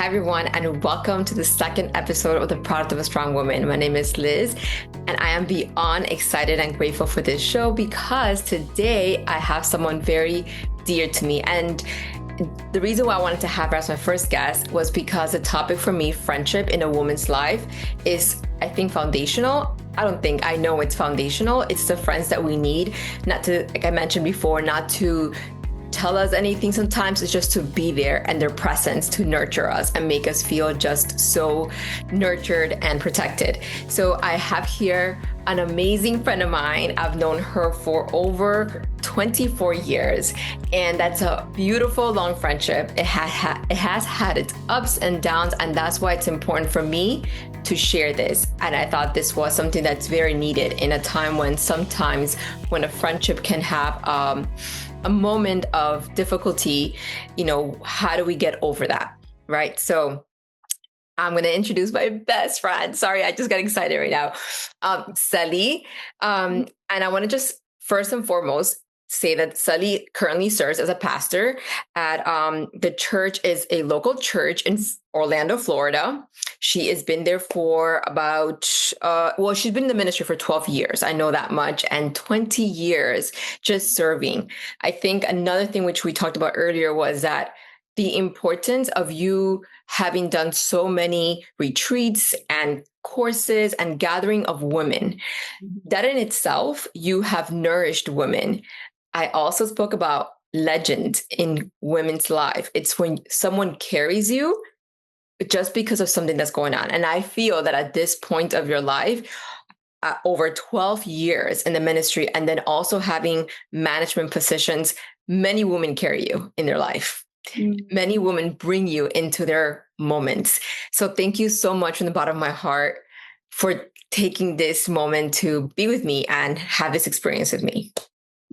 Hi, everyone, and welcome to the second episode of The Product of a Strong Woman. My name is Liz, and I am beyond excited and grateful for this show because today I have someone very dear to me. And the reason why I wanted to have her as my first guest was because the topic for me, friendship in a woman's life, is, I think, foundational. I know it's foundational. It's the friends that we need, not to, like I mentioned before, not to tell us anything. Sometimes it's just to be there and their presence to nurture us and make us feel just so nurtured and protected. So I have here an amazing friend of mine. I've known her for over 24 years, and that's a beautiful, long friendship. It has had its ups and downs, and that's why it's important for me to share this. And I thought this was something that's very needed in a time when sometimes when a friendship can have a moment of difficulty, how do we get over that, right? So I'm going to introduce my best friend. Sorry, I just got excited right now. Sally. And I want to just first and foremost say that Sally currently serves as a pastor at the church is a local church in Orlando, Florida. She has been there for about, she's been in the ministry for 12 years. I know that much, and 20 years just serving. I think another thing which we talked about earlier was that the importance of you having done so many retreats and courses and gathering of women, that in itself, you have nourished women. I also spoke about legend in women's life. It's when someone carries you just because of something that's going on. And I feel that at this point of your life, over 12 years in the ministry, and then also having management positions, many women carry you in their life. Many women bring you into their moments. So thank you so much from the bottom of my heart for taking this moment to be with me and have this experience with me.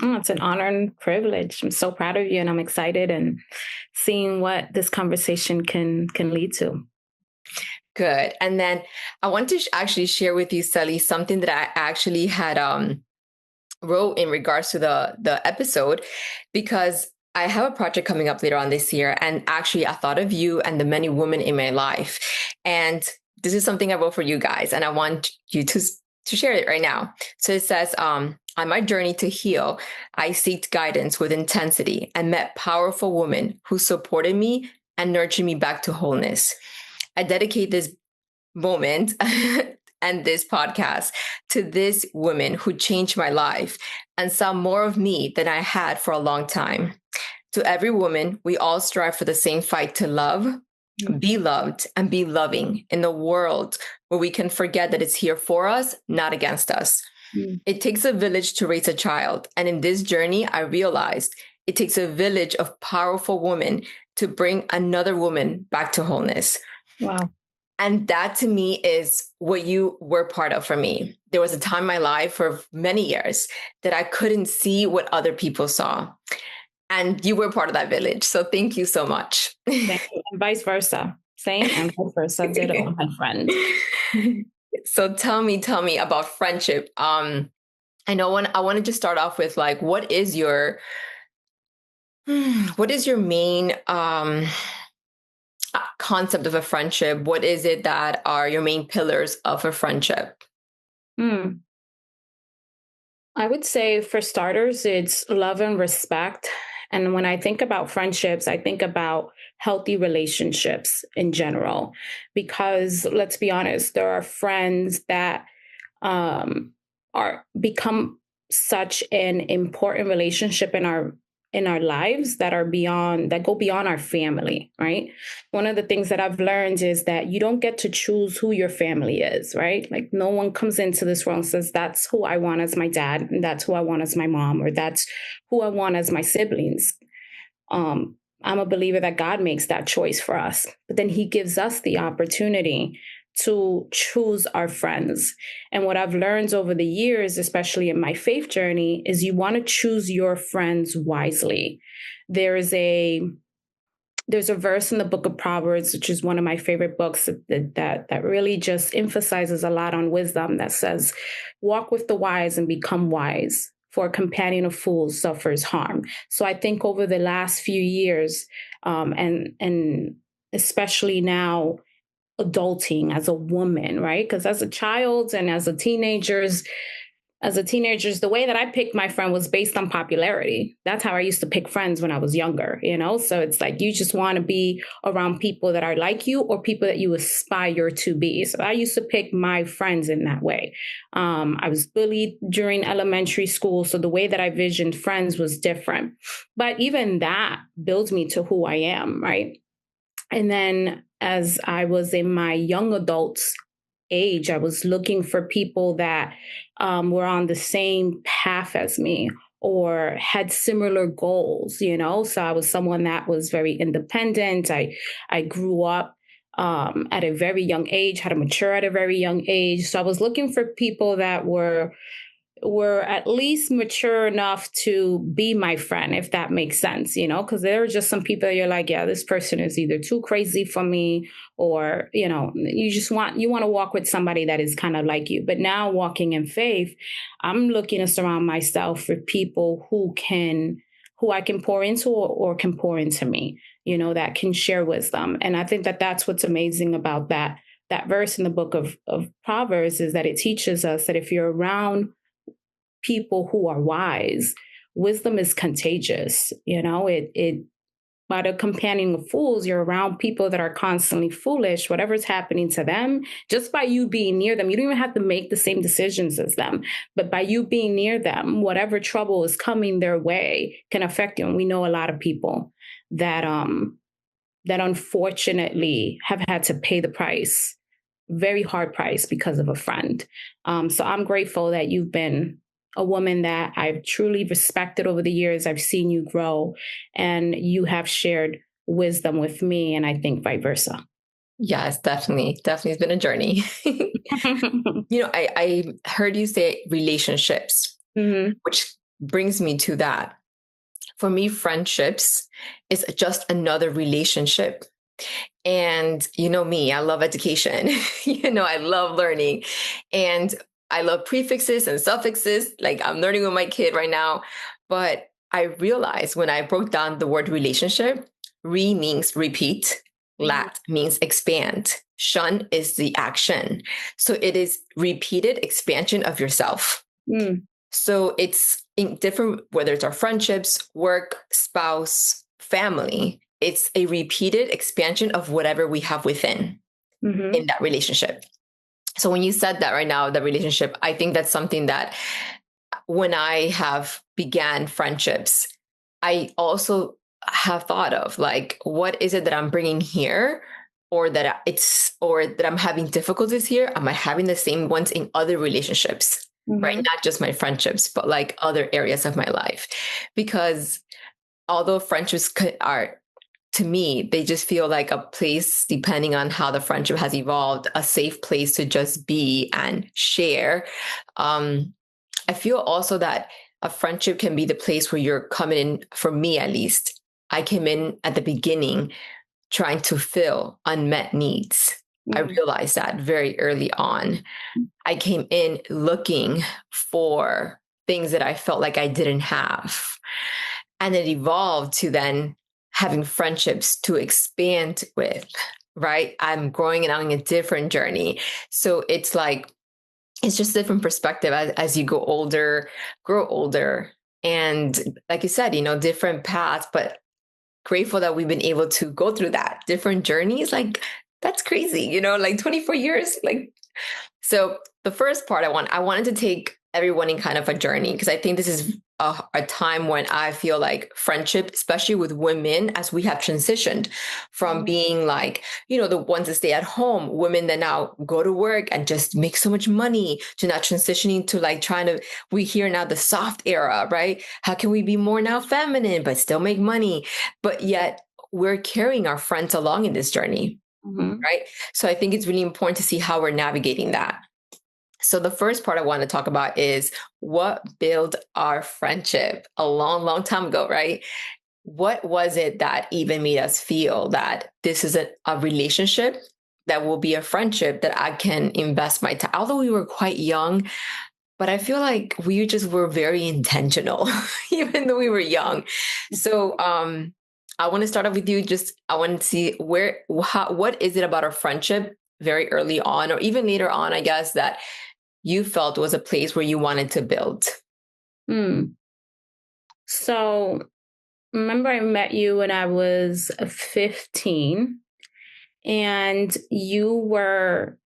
Oh, it's an honor and privilege. I'm so proud of you, and I'm excited and seeing what this conversation can lead to. Good. And then I want to actually share with you, Sally, something that I actually had wrote in regards to the episode, because I have a project coming up later on this year. And actually, I thought of you and the many women in my life. And this is something I wrote for you guys, and I want you to share it right now. So it says, on my journey to heal, I sought guidance with intensity and met powerful women who supported me and nurtured me back to wholeness. I dedicate this moment and this podcast to these women who changed my life and saw more of me than I had for a long time. To every woman, we all strive for the same fight to love, be loved, and be loving in the world where we can forget that it's here for us, not against us. It takes a village to raise a child. And in this journey, I realized it takes a village of powerful women to bring another woman back to wholeness. Wow. And that to me is what you were part of for me. There was a time in my life for many years that I couldn't see what other people saw. And you were part of that village. So thank you so much. Thank you. And vice versa. Same and vice versa. Ditto, my friend. So tell me about friendship. I want to just start off with what is your main concept of a friendship? What is it that are your main pillars of a friendship? I would say for starters, it's love and respect. And when I think about friendships, I think about healthy relationships in general, because let's be honest, there are friends that become such an important relationship in our lives that go beyond our family, right? One of the things that I've learned is that you don't get to choose who your family is, right? Like no one comes into this world and says, that's who I want as my dad, and that's who I want as my mom, or that's who I want as my siblings. I'm a believer that God makes that choice for us, but then he gives us the opportunity to choose our friends. And what I've learned over the years, especially in my faith journey, is you want to choose your friends wisely. There's a verse in the book of Proverbs, which is one of my favorite books that really just emphasizes a lot on wisdom, that says, walk with the wise and become wise, for a companion of fools suffers harm. So I think over the last few years, and especially now adulting as a woman, right? Because as a child and as a teenagers, the way that I picked my friend was based on popularity. That's how I used to pick friends when I was younger, So it's like you just want to be around people that are like you or people that you aspire to be. So I used to pick my friends in that way. I was bullied during elementary school. So the way that I visioned friends was different. But even that builds me to who I am, right? And then as I was in my young adults age, I was looking for people that were on the same path as me or had similar goals, So I was someone that was very independent. I grew up at a very young age, had to mature at a very young age. So I was looking for people that were at least mature enough to be my friend, if that makes sense, because there are just some people that you're like, yeah, this person is either too crazy for me or, you want to walk with somebody that is kind of like you. But now walking in faith, I'm looking to surround myself with people who I can pour into or can pour into me, that can share wisdom. And I think that that's what's amazing about that verse in the book of Proverbs is that it teaches us that if you're around people who are wise, wisdom is contagious. It by the companion of fools, you're around people that are constantly foolish, whatever's happening to them, just by you being near them, you don't even have to make the same decisions as them. But by you being near them, whatever trouble is coming their way can affect you. And we know a lot of people that unfortunately have had to pay the price, very hard price, because of a friend. So I'm grateful that you've been a woman that I've truly respected over the years. I've seen you grow and you have shared wisdom with me, and I think vice versa. Yes, definitely. Definitely. It's been a journey. I heard you say relationships, which brings me to that. For me, friendships is just another relationship. And me, I love education. I love learning. And I love prefixes and suffixes. Like I'm learning with my kid right now. But I realized when I broke down the word relationship, re means repeat, lat means expand, shun is the action. So it is repeated expansion of yourself. So it's in different, whether it's our friendships, work, spouse, family, it's a repeated expansion of whatever we have within in that relationship. So when you said that right now, the relationship, I think that's something that when I have began friendships, I also have thought of like, what is it that I'm bringing here? Or that I'm having difficulties here? Am I having the same ones in other relationships? Right? Not just my friendships, but like other areas of my life. Because although friendships are, to me, they just feel like a place, depending on how the friendship has evolved, a safe place to just be and share. I feel also that a friendship can be the place where you're coming in, for me at least. I came in at the beginning trying to fill unmet needs. I realized that very early on. I came in looking for things that I felt like I didn't have. And it evolved to then having friendships to expand with, right? I'm growing and on a different journey. So it's like, it's just a different perspective as you grow older. And like you said, different paths, but grateful that we've been able to go through that different journeys. Like, that's crazy, like 24 years. Like, so the first part I wanted to take everyone in kind of a journey, because I think this is a time when I feel like friendship, especially with women, as we have transitioned from being like, the ones that stay at home, women that now go to work and just make so much money, to now transitioning to like we hear now the soft era, right? How can we be more now feminine, but still make money? But yet we're carrying our friends along in this journey, right? So I think it's really important to see how we're navigating that. So the first part I want to talk about is what built our friendship a long, long time ago, right? What was it that even made us feel that this is a relationship that will be a friendship that I can invest my time? Although we were quite young, but I feel like we just were very intentional, even though we were young. So I want to start off with you. I want to see what is it about our friendship very early on, or even later on, I guess, that you felt was a place where you wanted to build? So remember I met you when I was 15, and you were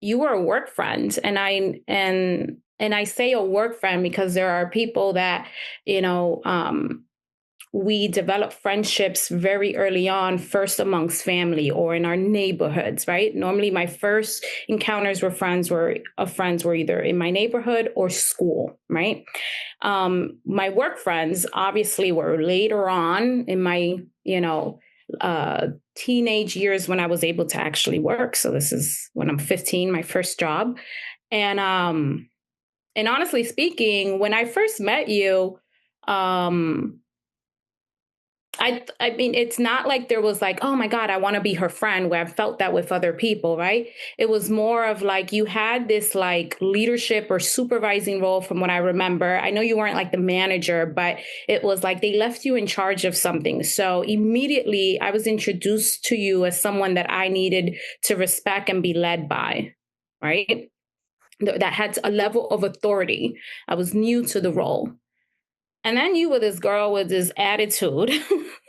a work friend, and I say a work friend because there are people that, you know, we develop friendships very early on, first amongst family or in our neighborhoods, right? Normally, my first encounters with friends were either in my neighborhood or school, right? My work friends obviously were later on in my, teenage years when I was able to actually work. So this is when I'm 15, my first job, and honestly speaking, when I first met you, I mean, it's not like there was like, oh my God, I want to be her friend, where I felt that with other people, right? It was more of like you had this like leadership or supervising role from what I remember. I know you weren't like the manager, but it was like they left you in charge of something. So immediately I was introduced to you as someone that I needed to respect and be led by, right? That had a level of authority. I was new to the role. And then you were this girl with this attitude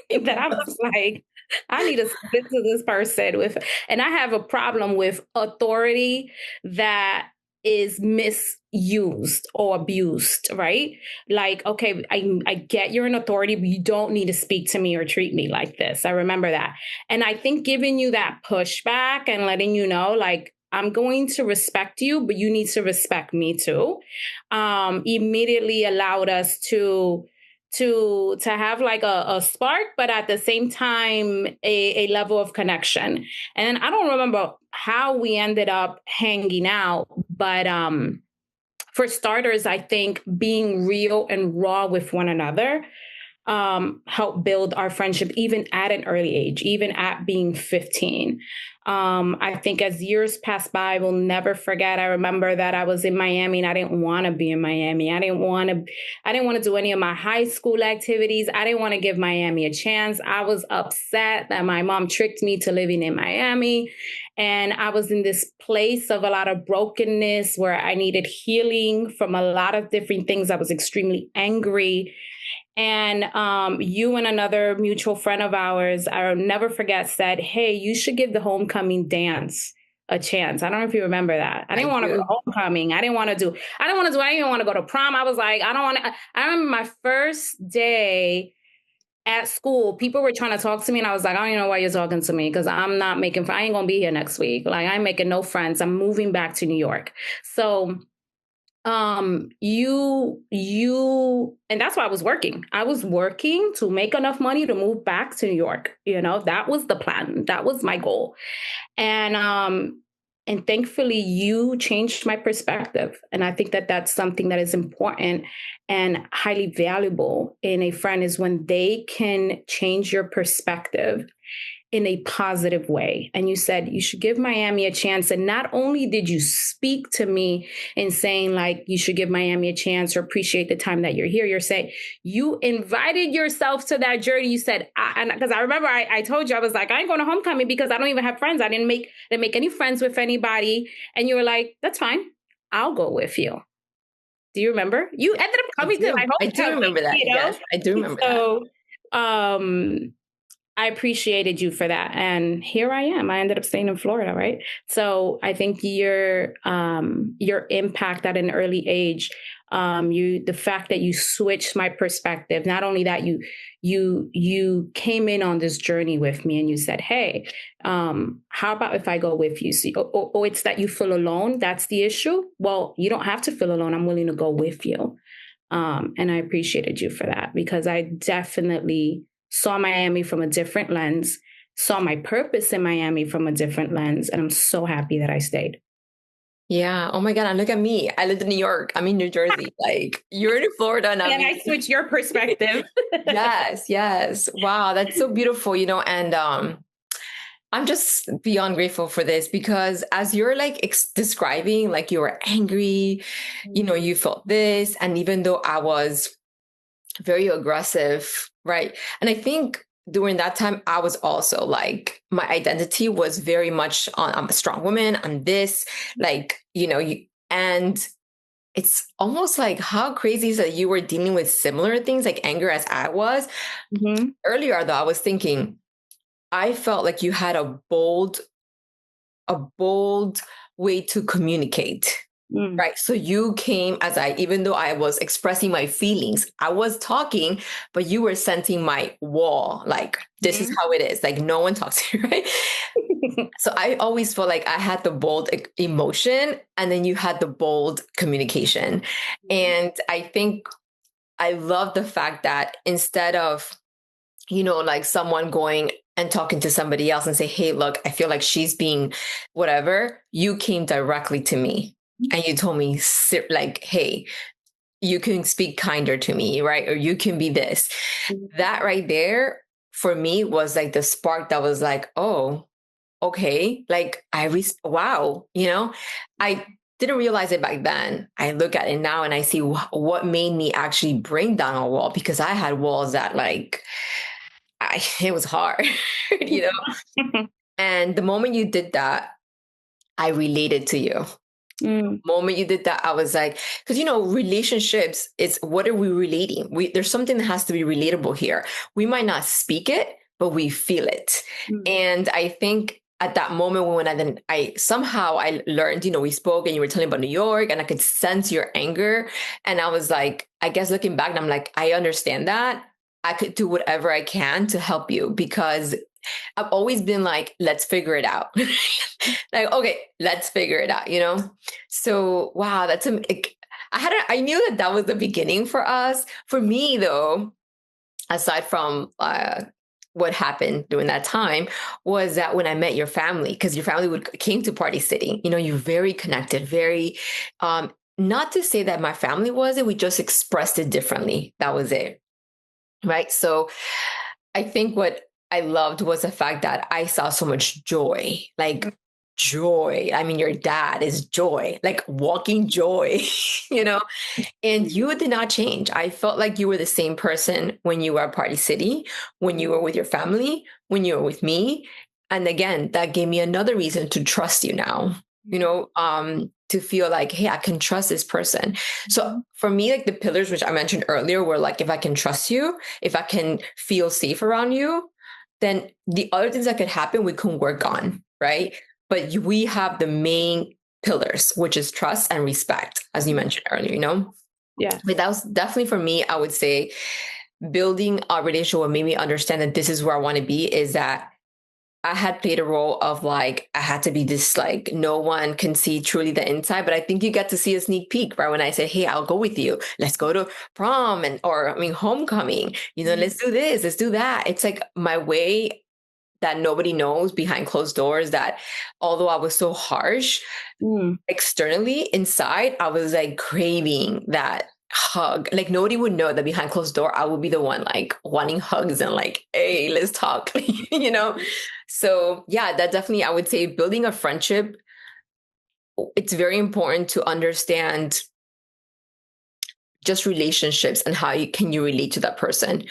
that I was like, I need to speak to this person with, and I have a problem with authority that is misused or abused, right? Like, okay, I get you're an authority, but you don't need to speak to me or treat me like this. I remember that. And I think giving you that pushback and letting you know, like, I'm going to respect you, but you need to respect me too. Immediately allowed us to have like a spark, but at the same time a level of connection. And I don't remember how we ended up hanging out, but for starters, I think being real and raw with one another help build our friendship even at an early age, even at being 15. I think as years passed by, I will never forget. I remember that I was in Miami and I didn't want to be in Miami. I didn't want to do any of my high school activities. I didn't want to give Miami a chance. I was upset that my mom tricked me to living in Miami. And I was in this place of a lot of brokenness where I needed healing from a lot of different things. I was extremely angry. And you and another mutual friend of ours, I'll never forget, said, hey, you should give the homecoming dance a chance. I don't know if you remember that. I didn't want to go to homecoming. I didn't want to do, I didn't even want to go to prom. I was like, I don't want to. I remember my first day at school, people were trying to talk to me and I was like, I don't even know why you're talking to me, because I'm not making, I ain't going to be here next week. Like, I ain't making no friends. I'm moving back to New York. So and that's why I was working to make enough money to move back to New York. That was the plan. That was my goal. And thankfully you changed my perspective. And I think that that's something that is important and highly valuable in a friend, is when they can change your perspective in a positive way. And you said you should give Miami a chance. And not only did you speak to me in saying like, you should give Miami a chance or appreciate the time that you're here, you're saying you invited yourself to that journey. You said, because I remember I told you, I was like, I ain't going to homecoming because I don't even have friends. I didn't make any friends with anybody. And you were like, that's fine. I'll go with you. Do you remember? You ended up coming to my homecoming. I do remember that. Yes, I do remember that. I appreciated you for that. And here I am. I ended up staying in Florida, right? So I think your impact at an early age, the fact that you switched my perspective, not only that you came in on this journey with me and you said, hey, how about if I go with you? So, it's that you feel alone. That's the issue. Well, you don't have to feel alone. I'm willing to go with you. And I appreciated you for that, because I definitely saw Miami from a different lens, saw my purpose in Miami from a different lens. And I'm so happy that I stayed. Yeah. Oh my God. And look at me. I lived in New York. I'm in New Jersey. Like, you're in Florida now. And I switched your perspective. Yes. Yes. Wow. That's so beautiful, and I'm just beyond grateful for this, because as you're like describing, like you were angry, you felt this. And even though I was very aggressive, right? And I think during that time, I was also like, my identity was very much on, I'm a strong woman, I'm this, like, and it's almost like, how crazy is that you were dealing with similar things like anger as I was. Mm-hmm. Earlier, though, I was thinking, I felt like you had a bold way to communicate. Mm. Right. So you came even though I was expressing my feelings, I was talking, but you were sensing my wall. Like, this is how it is. Like, no one talks to you, right? So I always felt like I had the bold emotion and then you had the bold communication. And I think I love the fact that instead of, like someone going and talking to somebody else and say, hey, look, I feel like she's being whatever, you came directly to me and you told me, like, hey, you can speak kinder to me, right? Or you can be this. That right there for me was like the spark that was like, oh, okay. Like wow, I didn't realize it back then. I look at it now and I see what made me actually bring down a wall, because I had walls that like, it was hard, you know? And the moment you did that, I related to you. Mm. Moment you did that, I was like, because relationships, it's what are we relating? There's something that has to be relatable here. We might not speak it, but we feel it. Mm. And I think at that moment when I somehow I learned, we spoke and you were telling about New York and I could sense your anger. And I was like, I guess looking back, I'm like, I understand that. I could do whatever I can to help you, because I've always been like, let's figure it out. Like, okay, let's figure it out, So, wow, I knew that was the beginning for us. For me, though, aside from what happened during that time, was that when I met your family, because your family came to Party City, you're very connected, very, not to say that my family wasn't, we just expressed it differently. That was it. Right. So I think what I loved was the fact that I saw so much joy, like joy. I mean, your dad is joy, like walking joy, and you did not change. I felt like you were the same person when you were at Party City, when you were with your family, when you were with me. And again, that gave me another reason to trust you now, to feel like, hey, I can trust this person. So for me, like the pillars, which I mentioned earlier, were like, if I can trust you, if I can feel safe around you, then the other things that could happen, we can work on, right? But we have the main pillars, which is trust and respect, as you mentioned earlier, Yeah. But that was definitely for me, I would say, building a relationship what made me understand that this is where I want to be, is that I had played a role of like, I had to be this, like, no one can see truly the inside, but I think you get to see a sneak peek, right? When I said, hey, I'll go with you. Let's go to prom homecoming, let's do this, let's do that. It's like my way that nobody knows behind closed doors, that although I was so harsh externally, inside, I was like craving that hug. Like nobody would know that behind closed door, I would be the one like wanting hugs and like, hey, let's talk, So yeah, that definitely, I would say, building a friendship, it's very important to understand just relationships and how can you relate to that person.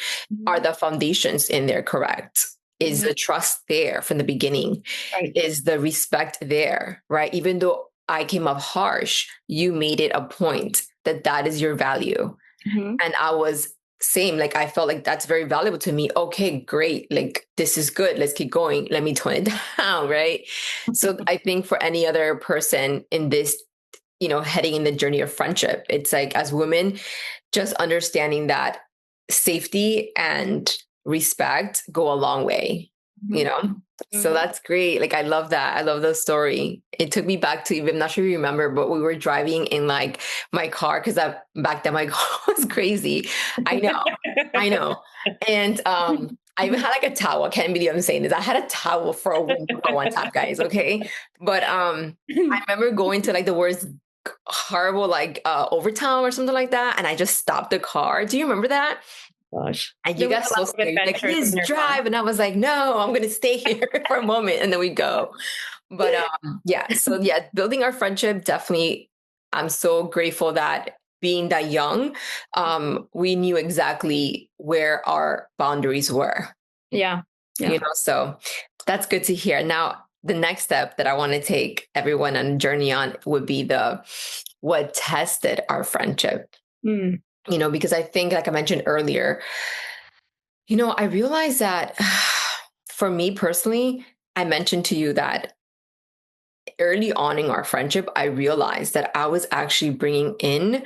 Are the foundations in there correct? Is the trust there from the beginning? Right. Is the respect there, right? Even though I came up harsh, you made it a point that is your value. And I was same, like I felt like that's very valuable to me. Okay, great. Like this is good. Let's keep going. Let me tone it down, right? So I think for any other person in this, heading in the journey of friendship, it's like, as women, just understanding that safety and respect go a long way, So that's great. Like, I love that. I love the story. It took me back to, I'm not sure if you remember, but we were driving in like my car, because back then my car was crazy. I know. And I even had like a towel. I can't believe I'm saying this. I had a towel for a window for one time, guys. Okay. But I remember going to like the worst horrible like Overtown or something like that, and I just stopped the car. Do you remember that? Gosh. And you got so scared, like, please drive. And I was like, no, I'm going to stay here for a moment. And then we go. But yeah, so yeah, building our friendship, definitely. I'm so grateful that being that young, we knew exactly where our boundaries were. Yeah. Yeah. So that's good to hear. Now, the next step that I want to take everyone on a journey on would be what tested our friendship. Mm. Because I think, like I mentioned earlier, I realized that for me personally, I mentioned to you that early on in our friendship, I realized that I was actually bringing in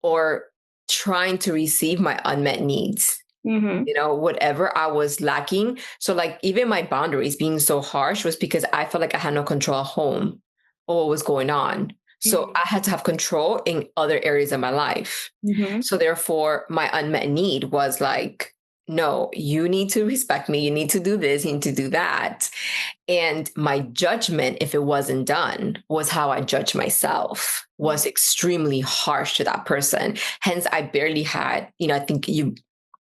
or trying to receive my unmet needs. Mm-hmm. Whatever I was lacking. So like even my boundaries being so harsh was because I felt like I had no control at home or what was going on. So I had to have control in other areas of my life. Mm-hmm. So therefore my unmet need was like, no, you need to respect me. You need to do this. You need to do that. And my judgment, if it wasn't done, was how I judged myself, was extremely harsh to that person. Hence, I barely had, I think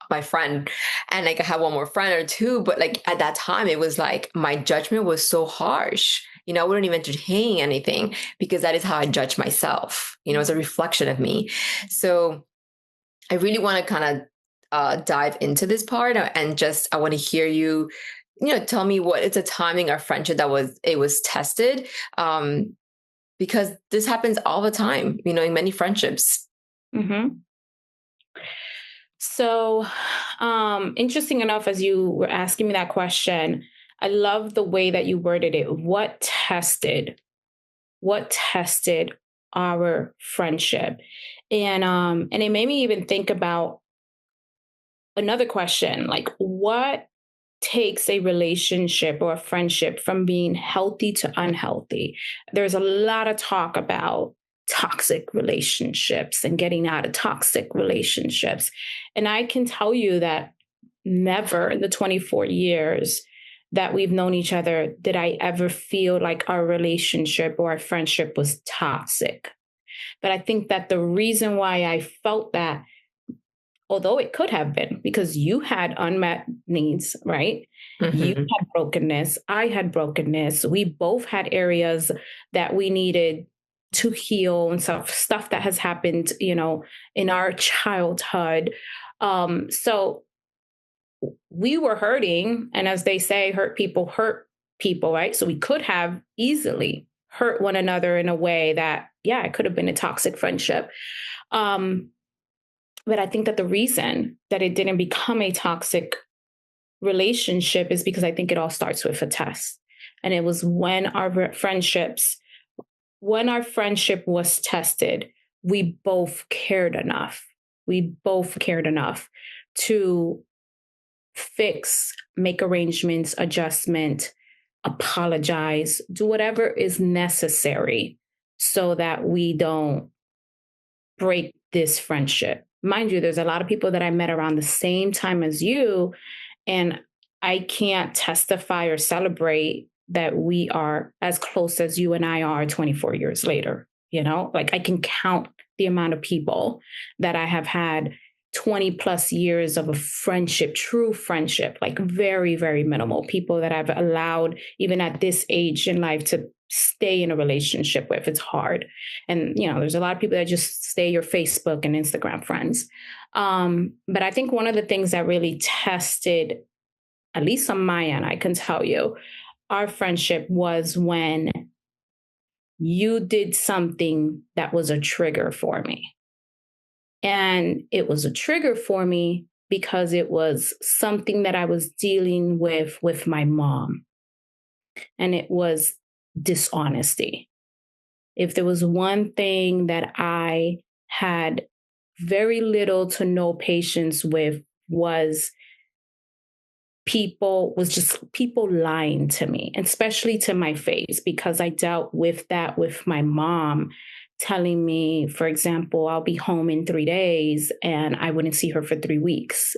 my friend, and like I had one more friend or two, but like at that time it was like my judgment was so harsh. I wouldn't even entertain anything because that is how I judge myself. It's a reflection of me. So I really want to kind of dive into this part, and just I want to hear you, tell me what it's a timing or friendship that was tested, because this happens all the time, in many friendships. Mm-hmm. So, interesting enough, as you were asking me that question, I love the way that you worded it. What tested our friendship? And it made me even think about another question, like what takes a relationship or a friendship from being healthy to unhealthy? There's a lot of talk about toxic relationships and getting out of toxic relationships. And I can tell you that never in the 24 years that we've known each other did I ever feel like our relationship or our friendship was toxic. But I think that the reason why I felt that, although it could have been because you had unmet needs, right? Mm-hmm. You had brokenness. I had brokenness. We both had areas that we needed to heal and stuff that has happened, in our childhood. So we were hurting. And as they say, hurt people, right? So we could have easily hurt one another in a way that, yeah, it could have been a toxic friendship. But I think that the reason that it didn't become a toxic relationship is because I think it all starts with a test. And it was when our friendship was tested, we both cared enough. We both cared enough to fix, make arrangements, adjustment, apologize, do whatever is necessary so that we don't break this friendship. Mind you, there's a lot of people that I met around the same time as you, and I can't testify or celebrate that we are as close as you and I are 24 years later. Like I can count the amount of people that I have had 20 plus years of a friendship, true friendship, like very, very minimal people that I've allowed, even at this age in life, to stay in a relationship with. It's hard. And, there's a lot of people that just stay your Facebook and Instagram friends. But I think one of the things that really tested, at least on my end, I can tell you, our friendship was when you did something that was a trigger for me. And it was a trigger for me because it was something that I was dealing with my mom. And it was dishonesty. If there was one thing that I had very little to no patience with was people lying to me, especially to my face, because I dealt with that with my mom telling me, for example, I'll be home in 3 days and I wouldn't see her for 3 weeks,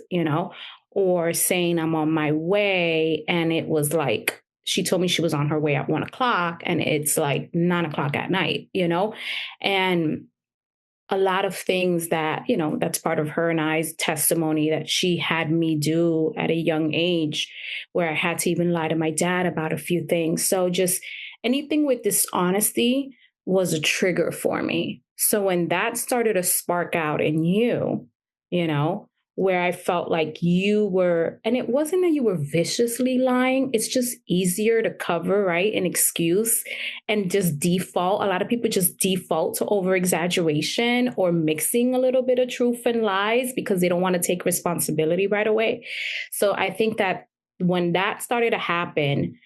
or saying I'm on my way. And it was like, she told me she was on her way at 1 o'clock and it's like 9 o'clock at night, and a lot of things that, that's part of her and I's testimony that she had me do at a young age, where I had to even lie to my dad about a few things. So just anything with dishonesty was a trigger for me. So when that started to spark out in you, where I felt like you were, and it wasn't that you were viciously lying. It's just easier to cover, right? An excuse and just default. A lot of people just default to over exaggeration or mixing a little bit of truth and lies because they don't want to take responsibility right away. So I think that when that started to happen,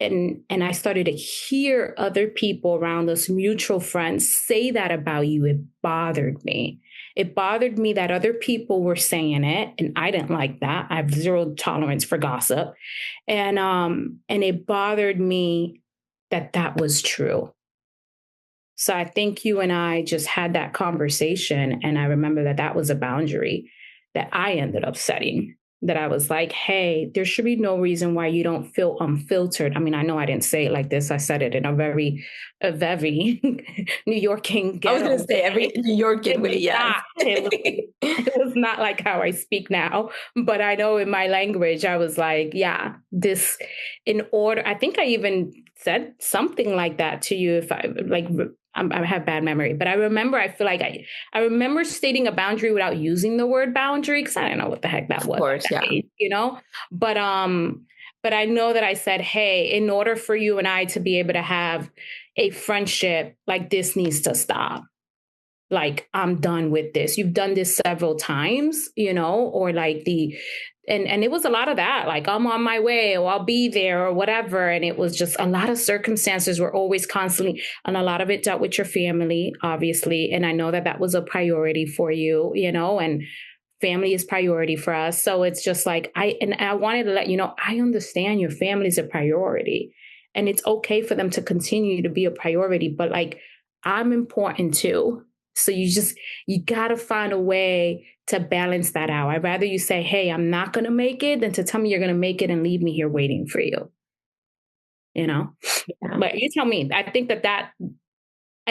and I started to hear other people around us, mutual friends, say that about you, it bothered me. It bothered me that other people were saying it, and I didn't like that. I have zero tolerance for gossip. And it bothered me that that was true. So I think you and I just had that conversation, and I remember that that was a boundary that I ended up setting. That I was like, hey, there should be no reason why you don't feel unfiltered. I mean, I know I didn't say it like this. I said it in a very New Yorking ghetto. I was going to say every New Yorker way, yeah. It was not like how I speak now. But I know in my language, I was like, yeah, this in order. I think I even said something like that to you if I like. I have bad memory, but I remember, I feel like I remember stating a boundary without using the word boundary because I don't know what the heck that was. Of course, yeah. Age, you know, but I know that I said, hey, in order for you and I to be able to have a friendship, like this needs to stop. Like, I'm done with this. You've done this several times, you know, or like and it was a lot of that, like, I'm on my way or I'll be there or whatever. And it was just a lot of circumstances were always constantly, and a lot of it dealt with your family, obviously. And I know that that was a priority for you, you know, and family is priority for us. So it's just like, I wanted to let you know, I understand your family is a priority and it's okay for them to continue to be a priority, but like, I'm important too. So you got to find a way to balance that out. I'd rather you say, hey, I'm not going to make it than to tell me you're going to make it and leave me here waiting for you. You know, yeah. But you tell me, I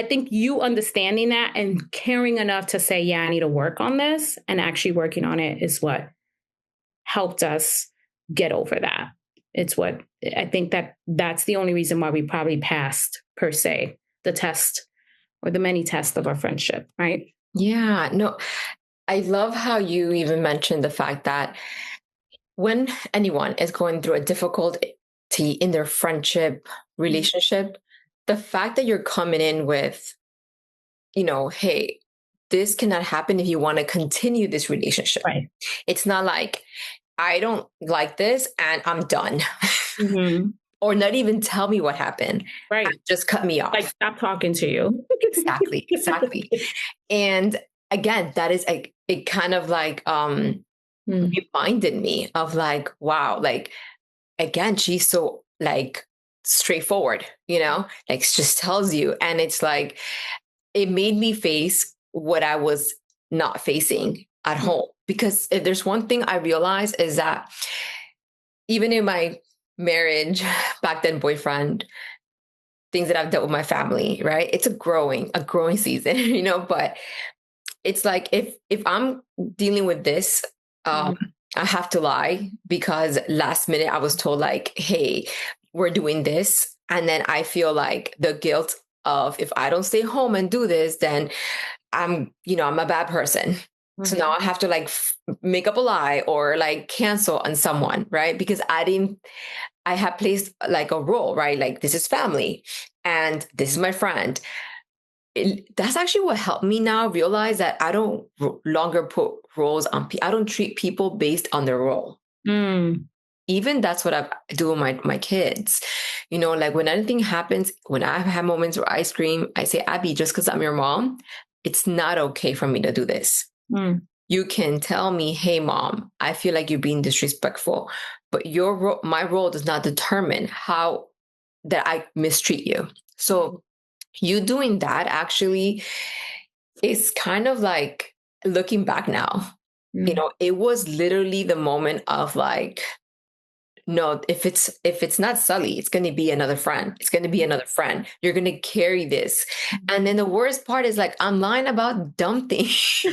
think you understanding that and caring enough to say, yeah, I need to work on this and actually working on it is what helped us get over that. It's what I think that's the only reason why we probably passed, per se, the test or the many tests of our friendship, right? Yeah, no, I love how you even mentioned the fact that when anyone is going through a difficulty in their friendship relationship, the fact that you're coming in with, you know, hey, this cannot happen if you want to continue this relationship. Right. It's not like, I don't like this and I'm done. Mm-hmm. Or not even tell me what happened. Right. Just cut me off. Like, stop talking to you. Exactly. And again, that is it kind of like reminded me of like, wow, like, again, she's so like straightforward, you know, like just tells you. And it's like, it made me face what I was not facing at home. Because if there's one thing I realized is that even in my marriage, back then boyfriend, things that I've dealt with my family, right? It's a growing season, you know, but it's like, if I'm dealing with this, I have to lie because last minute I was told like, hey, we're doing this. And then I feel like the guilt of, if I don't stay home and do this, then I'm a bad person. Mm-hmm. So now I have to like make up a lie or like cancel on someone, right? Because I have placed like a role, right? Like, this is family and this is my friend. That's actually what helped me now realize that I don't longer put roles on people. I don't treat people based on their role. Even that's what I do with my kids. You know, like when anything happens, when I have moments where I scream, I say, Abby, just because I'm your mom, it's not okay for me to do this. You can tell me, hey, mom, I feel like you're being disrespectful, but my role does not determine how that I mistreat you. So you doing that actually is kind of like, looking back now, you know, it was literally the moment of like, no, if it's not Sully, it's going to be another friend. It's going to be another friend. You're going to carry this. And then the worst part is like, I'm lying about dumb things.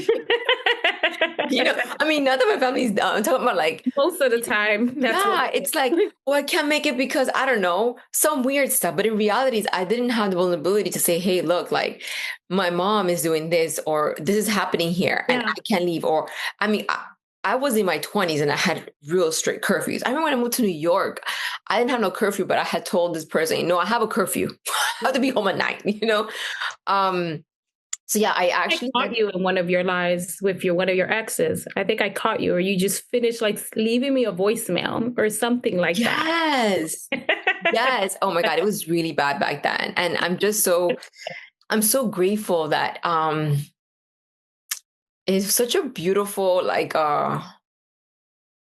You know, I mean, not that my family's dumb. I'm talking about like most of the time. It's like, well, I can't make it because I don't know, some weird stuff. But in reality, I didn't have the vulnerability to say, hey, look, like my mom is doing this, or this is happening here and I can't leave. Or, I mean, I was in my 20s and I had real strict curfews. I remember when I moved to New York, I didn't have no curfew, but I had told this person, no, I have a curfew. I have to be home at 9, you know? So yeah, I I actually caught you in one of your lies with one of your exes. I think I caught you, or you just finished like leaving me a voicemail or something like that. yes. Yes. Oh my God, it was really bad back then. And I'm so grateful that it's such a beautiful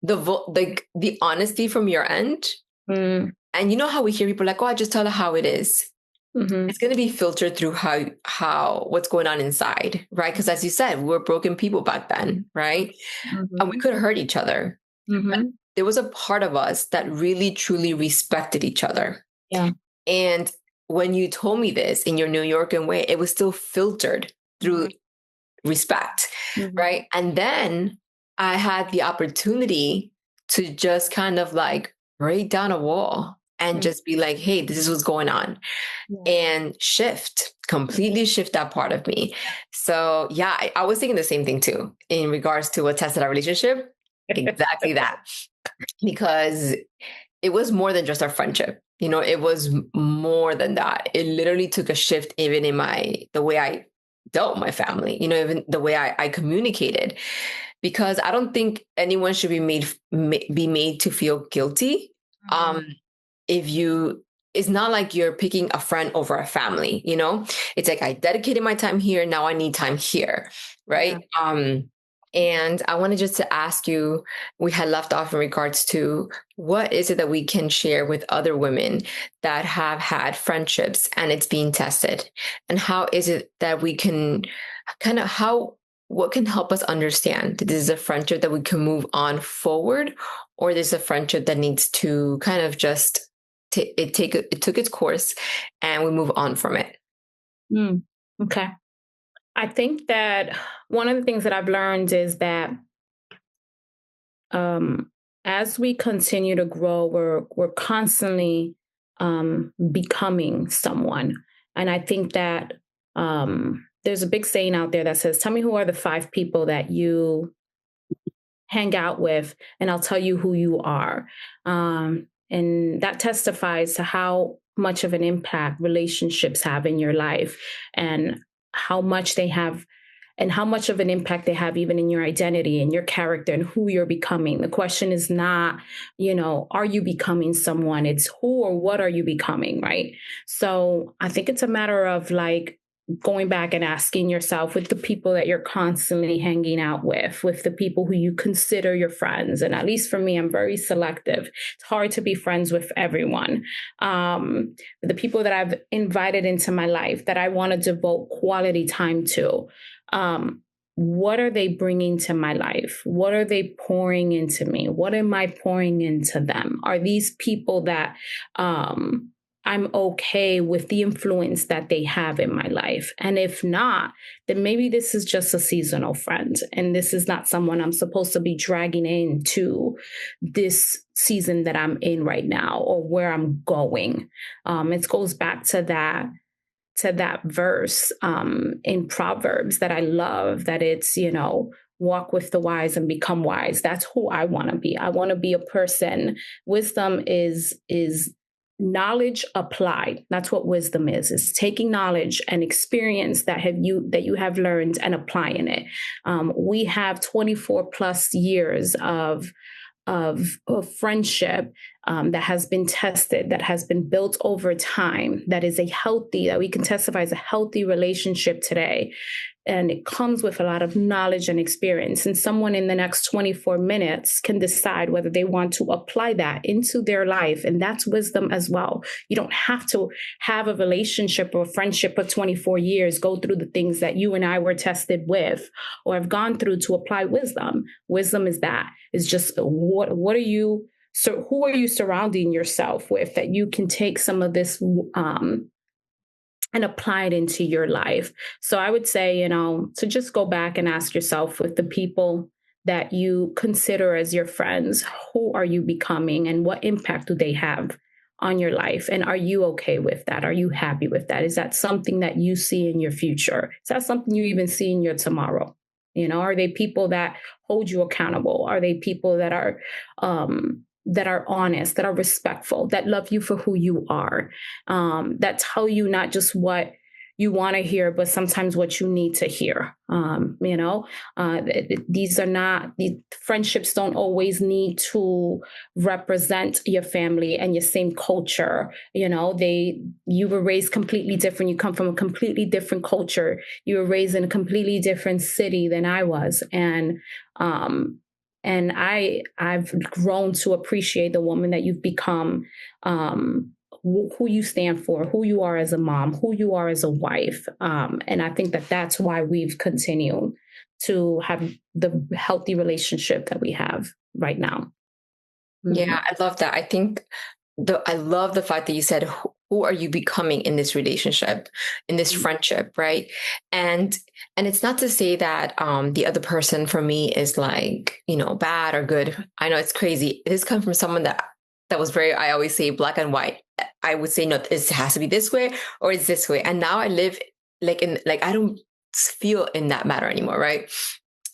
the honesty from your end. Mm. And you know how we hear people like, oh, I just tell her how it is. Mm-hmm. It's going to be filtered through how what's going on inside, right? Because as you said, we were broken people back then, right? Mm-hmm. And we could hurt each other. Mm-hmm. There was a part of us that really truly respected each other. Yeah. And when you told me this in your New Yorker way, it was still filtered through respect, right? And then I had the opportunity to just kind of like break down a wall and just be like, hey, this is what's going on. And completely shift that part of me. So yeah, I was thinking the same thing too, in regards to a tested our relationship. Exactly that. Because it was more than just our friendship. It was more than that. It literally took a shift even in the way I dealt with my family, even the way I communicated, because I don't think anyone should be made to feel guilty. It's not like you're picking a friend over a family, it's like I dedicated my time here. Now I need time here. Right. Yeah. And I wanted just to ask you, we had left off in regards to what is it that we can share with other women that have had friendships and it's being tested? And how is it that we can what can help us understand that this is a friendship that we can move on forward, or this is a friendship that needs to kind of just, it took its course and we move on from it? Okay. I think that one of the things that I've learned is that as we continue to grow, we're constantly becoming someone. And I think that there's a big saying out there that says, tell me who are the 5 people that you hang out with, and I'll tell you who you are. And that testifies to how much of an impact relationships have in your life, and how much they have, and how much of an impact they have even in your identity and your character and who you're becoming. The question is not, are you becoming someone? It's who or what are you becoming, right? So I think it's a matter of like going back and asking yourself, with the people that you're constantly hanging out with the people who you consider your friends. And at least for me, I'm very selective. It's hard to be friends with everyone. The people that I've invited into my life that I want to devote quality time to, what are they bringing to my life? What are they pouring into me? What am I pouring into them? Are these people that I'm okay with the influence that they have in my life? And if not, then maybe this is just a seasonal friend. And this is not someone I'm supposed to be dragging into this season that I'm in right now or where I'm going. It goes back to that verse in Proverbs that I love, that it's, walk with the wise and become wise. That's who I want to be. I want to be a person. Wisdom is knowledge applied. That's what wisdom is taking knowledge and experience that you have learned and applying it. We have 24 plus years of friendship that has been tested, that has been built over time, that we can testify as a healthy relationship today. And it comes with a lot of knowledge and experience. And someone in the next 24 minutes can decide whether they want to apply that into their life. And that's wisdom as well. You don't have to have a relationship or a friendship for 24 years, go through the things that you and I were tested with or have gone through to apply wisdom. Wisdom is that. It's just who are you surrounding yourself with, that you can take some of this and apply it into your life. So I would say, to just go back and ask yourself, with the people that you consider as your friends, who are you becoming and what impact do they have on your life? And are you okay with that? Are you happy with that? Is that something that you see in your future? Is that something you even see in your tomorrow? Are they people that hold you accountable? Are they people that are honest, that are respectful, that love you for who you are, that tell you not just what you want to hear, but sometimes what you need to hear. These are not, the friendships don't always need to represent your family and your same culture. You were raised completely different. You come from a completely different culture. You were raised in a completely different city than I was. And I've grown to appreciate the woman that you've become, who you stand for, who you are as a mom, who you are as a wife. And I think that that's why we've continued to have the healthy relationship that we have right now. Yeah, I love that. I think I love the fact that you said, who are you becoming in this relationship, in this friendship, right? And it's not to say that the other person for me is like, bad or good. I know it's crazy. This comes from someone that was very, I always say black and white. I would say, no, it has to be this way or it's this way. And now I live I don't feel in that matter anymore, right?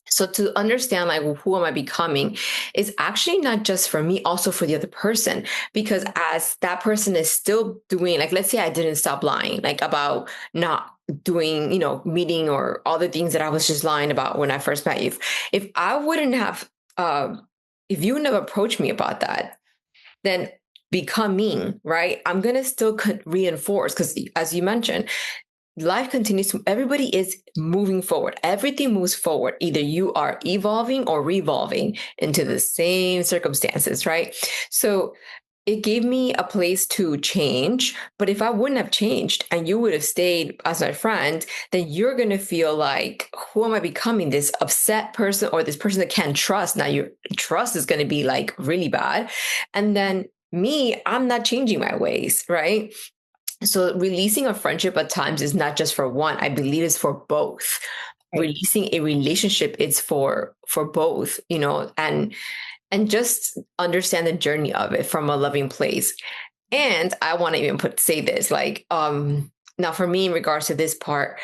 So to understand who am I becoming is actually not just for me, also for the other person, because as that person is still doing, let's say I didn't stop lying, about not doing, meeting or all the things that I was just lying about when I first met you. If I wouldn't have, if you would never approached me about that, then becoming, right? I'm going to still reinforce, because as you mentioned, life continues to, everybody is moving forward. Everything moves forward. Either you are evolving or revolving into the same circumstances, right? So it gave me a place to change. But if I wouldn't have changed and you would have stayed as my friend, then you're going to feel like, who am I becoming? This upset person or this person that can't trust? Now your trust is going to be really bad. And then me, I'm not changing my ways, right? So releasing a friendship at times is not just for one. I believe it's for both. Right. Releasing a relationship is for both, and just understand the journey of it from a loving place. And I want to even say this, now for me in regards to this part,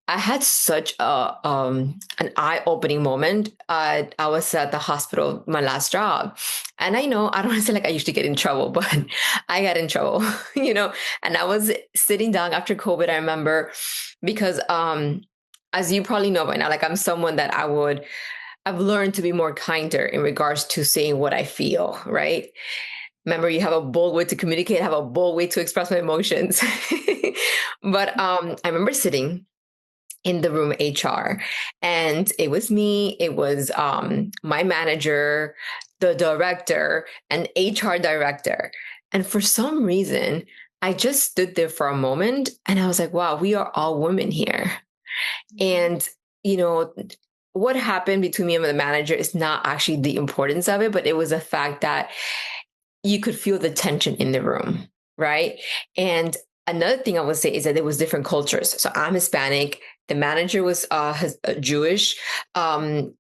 I had such an eye-opening moment. I was at the hospital, my last job. And I know, I don't want to say I usually get in trouble, but I got in trouble, and I was sitting down after COVID, I remember, because as you probably know by now, I'm someone that I've learned to be more kinder in regards to saying what I feel, right? Remember, you have a bold way to communicate, have a bold way to express my emotions. But I remember sitting in the room HR, and it was me, it was my manager, the director, and HR director. And for some reason, I just stood there for a moment and I was like, wow, we are all women here. And, what happened between me and the manager is not actually the importance of it, but it was the fact that you could feel the tension in the room, right? And another thing I would say is that there was different cultures. So I'm Hispanic. The manager was Jewish. There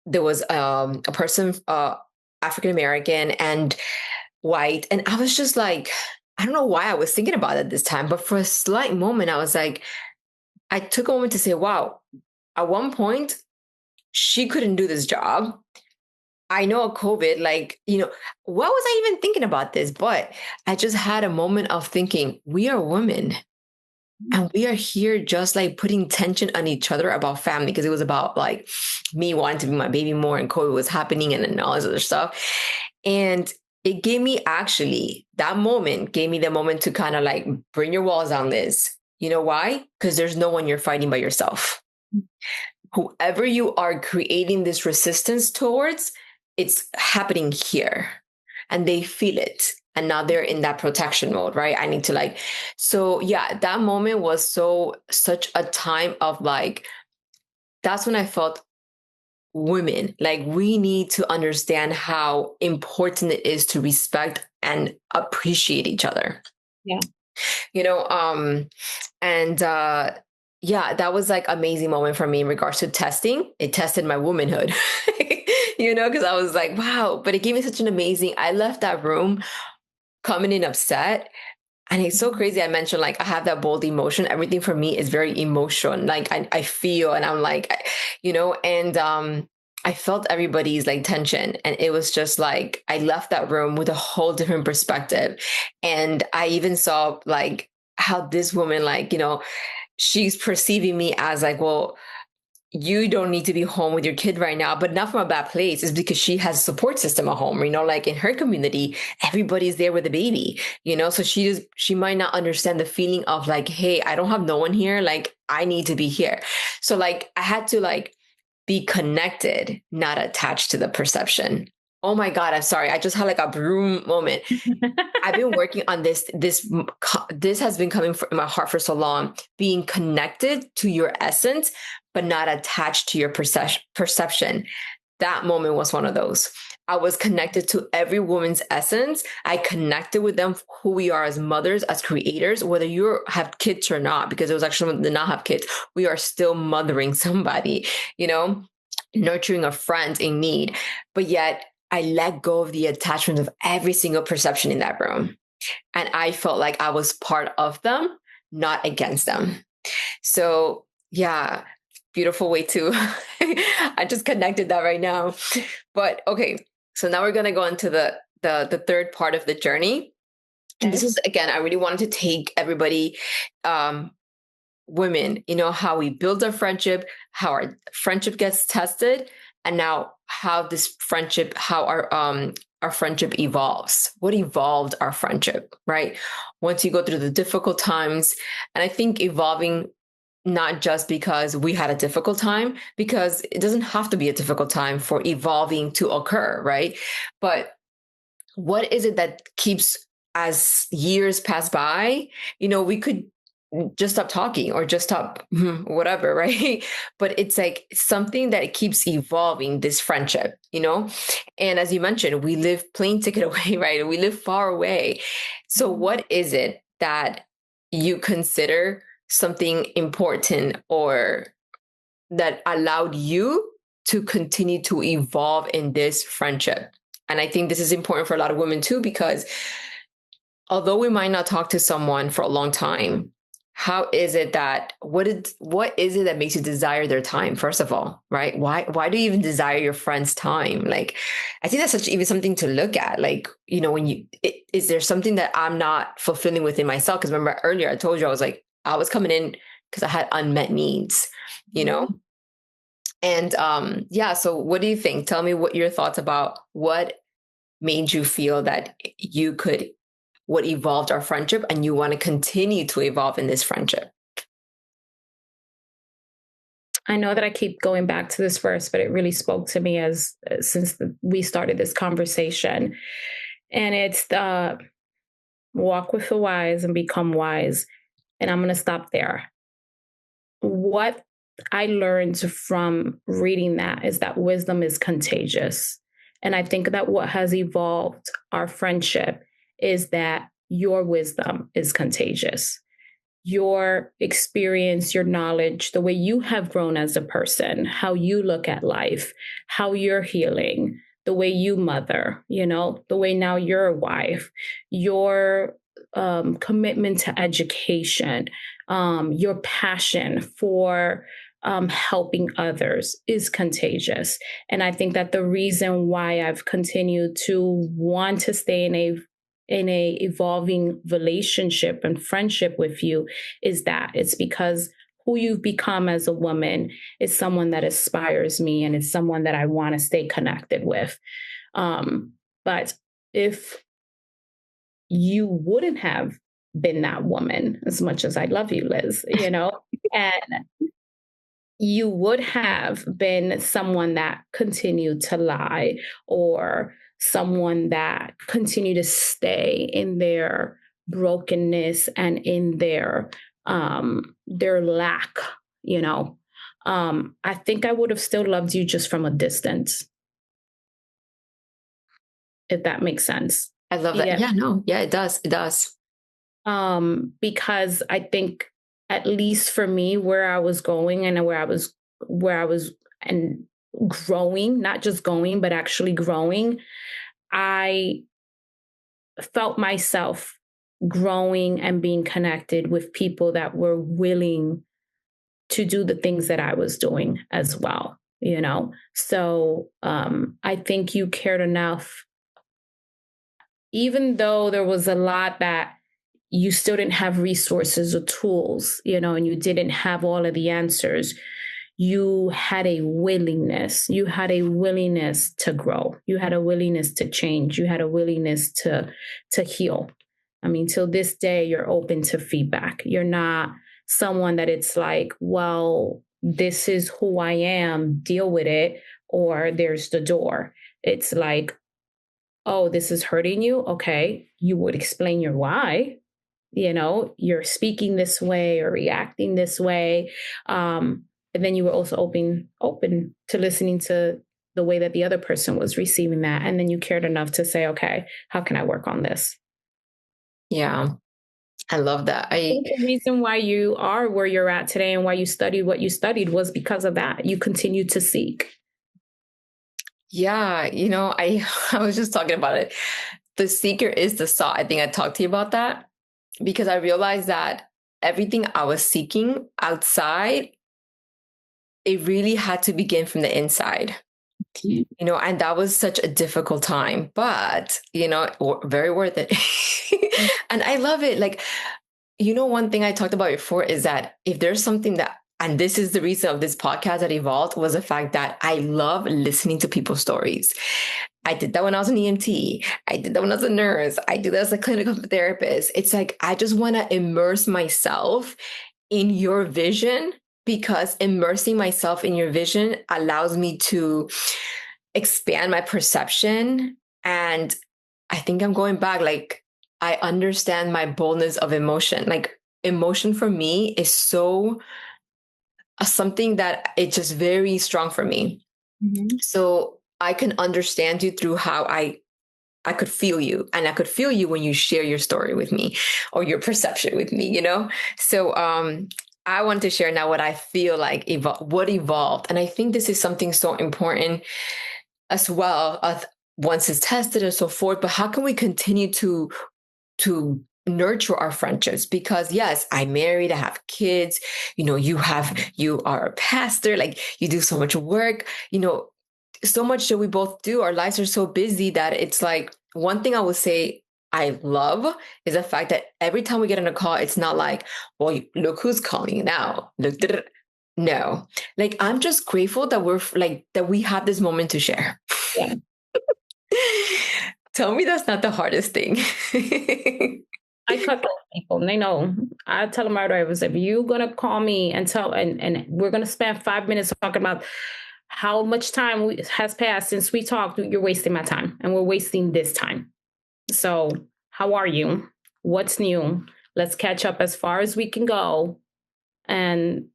was a person, African American and white. And I was just I don't know why I was thinking about it this time, but for a slight moment, I was I took a moment to say, wow, at one point, she couldn't do this job. I know COVID, what was I even thinking about this? But I just had a moment of thinking, we are women. And we are here just putting tension on each other about family, because it was about me wanting to be my baby more and COVID was happening and all this other stuff. And it gave me that moment gave me the moment to kind of bring your walls down, Liz. You know why? Because there's no one you're fighting by yourself. Whoever you are creating this resistance towards, it's happening here and they feel it. And now they're in that protection mode, right? I need to so yeah, that moment was such a time of that's when I felt women, we need to understand how important it is to respect and appreciate each other. Yeah. Yeah, that was amazing moment for me in regards to testing. It tested my womanhood, because I was wow, but it gave me such an amazing, I left that room coming in upset. And it's so crazy. I mentioned like I have that bold emotion. Everything for me is very emotion. Like I feel and I'm like, and I felt everybody's like tension. And it was just like I left that room with a whole different perspective. And I even saw like how this woman, like, she's perceiving me as like, well, you don't need to be home with your kid right now, but not from a bad place. It's because she has a support system at home, like in her community, everybody's there with a baby, so she might not understand the feeling of like, hey, I don't have no one here. Like I need to be here. So like, I had to like be connected, not attached to the perception. Oh my God, I'm sorry. I just had like a broom moment. I've been working on this. This has been coming in my heart for so long, being connected to your essence, but not attached to your perception. That moment was one of those. I was connected to every woman's essence. I connected with them, who we are as mothers, as creators, whether you have kids or not, because it was actually did not have kids. We are still mothering somebody, nurturing a friend in need. But yet I let go of the attachment of every single perception in that room. And I felt like I was part of them, not against them. So yeah, beautiful way to, I just connected that right now. But okay, so now we're going to go into the third part of the journey. And this is, again, I really wanted to take everybody, women, how we build our friendship, how our friendship gets tested, and now how this friendship, how our friendship evolves. What evolved our friendship, right? Once you go through the difficult times, and I think evolving not just because we had a difficult time, because it doesn't have to be a difficult time for evolving to occur, right? But what is it that keeps, as years pass by, we could just stop talking or just stop whatever, right? But it's like something that keeps evolving, this friendship, and as you mentioned, we live plane ticket away, right? We live far away. So what is it that you consider something important or that allowed you to continue to evolve in this friendship? And I think this is important for a lot of women too, because although we might not talk to someone for a long time, how is it that, what is it that makes you desire their time, first of all, right? Why do you even desire your friend's time? Like, I think that's even something to look at. Like, is there something that I'm not fulfilling within myself? Because remember earlier, I told you, I was coming in because I had unmet needs, And so what do you think? Tell me what your thoughts about what made you feel that you could, what evolved our friendship and you want to continue to evolve in this friendship. I know that I keep going back to this verse, but it really spoke to me since we started this conversation. And it's the walk with the wise and become wise. And I'm going to stop there. What I learned from reading that is that wisdom is contagious. And I think that what has evolved our friendship is that your wisdom is contagious. Your experience, your knowledge, the way you have grown as a person, how you look at life, how you're healing, the way you mother, the way now you're a wife, your commitment to education, your passion for helping others is contagious. And I think that the reason why I've continued to want to stay in a evolving relationship and friendship with you is that it's because who you've become as a woman is someone that inspires me and is someone that I want to stay connected with. But if you wouldn't have been that woman, as much as I love you, Liz, and you would have been someone that continued to lie or someone that continued to stay in their brokenness and in their lack, I think I would have still loved you just from a distance. If that makes sense. I love that. Yeah, it does. It does. Because I think at least for me, where I was going and where I was and growing, not just going, but actually growing, I felt myself growing and being connected with people that were willing to do the things that I was doing as well, you know? So I think you cared enough, even though there was a lot that you still didn't have resources or tools, you know, and you didn't have all of the answers. You had a willingness. You had a willingness to grow. You had a willingness to change. You had a willingness to heal. I mean, till this day, you're open to feedback. You're not someone that it's like, well, this is who I am, deal with it, or there's the door. It's like, oh, this is hurting you. Okay. You would explain your why. You know, you're speaking this way or reacting this way. And then you were also open to listening to the way that the other person was receiving that. And then you cared enough to say, okay, how can I work on this? Yeah. I love that. I think the reason why you are where you're at today and why you studied what you studied was because of that. You continued to seek. Yeah, I was just talking about it. The seeker is the sought. I think I talked to you about that because I realized that everything I was seeking outside, it really had to begin from the inside. And that was such a difficult time, but, very worth it. And I love it. Like, one thing I talked about before is that if there's something that, and this is the reason of this podcast that evolved, was the fact that I love listening to people's stories. I did that when I was an EMT. I did that when I was a nurse. I do that as a clinical therapist. It's like, I just want to immerse myself in your vision, because immersing myself in your vision allows me to expand my perception. And I think I'm going back, like, I understand my boldness of emotion. Like, emotion for me is so something that it's just very strong for me. Mm-hmm. So I can understand you through how I could feel you, and I could feel you when you share your story with me or your perception with me, So I want to share now what I feel like what evolved. And I think this is something so important as well, once it's tested and so forth. But how can we continue to nurture our friendships? Because yes, I'm married, I have kids, you are a pastor, like you do so much work, so much that we both do. Our lives are so busy that it's like, one thing I would say I love is the fact that every time we get on a call, it's not like, well, look who's calling now. No, like, I'm just grateful that that we have this moment to share. Yeah. Tell me that's not the hardest thing. I cut those people. They know. I tell them right away, if you're gonna call me and and we're gonna spend 5 minutes talking about how much time has passed since we talked, you're wasting my time, and we're wasting this time. So how are you? What's new? Let's catch up as far as we can go. And,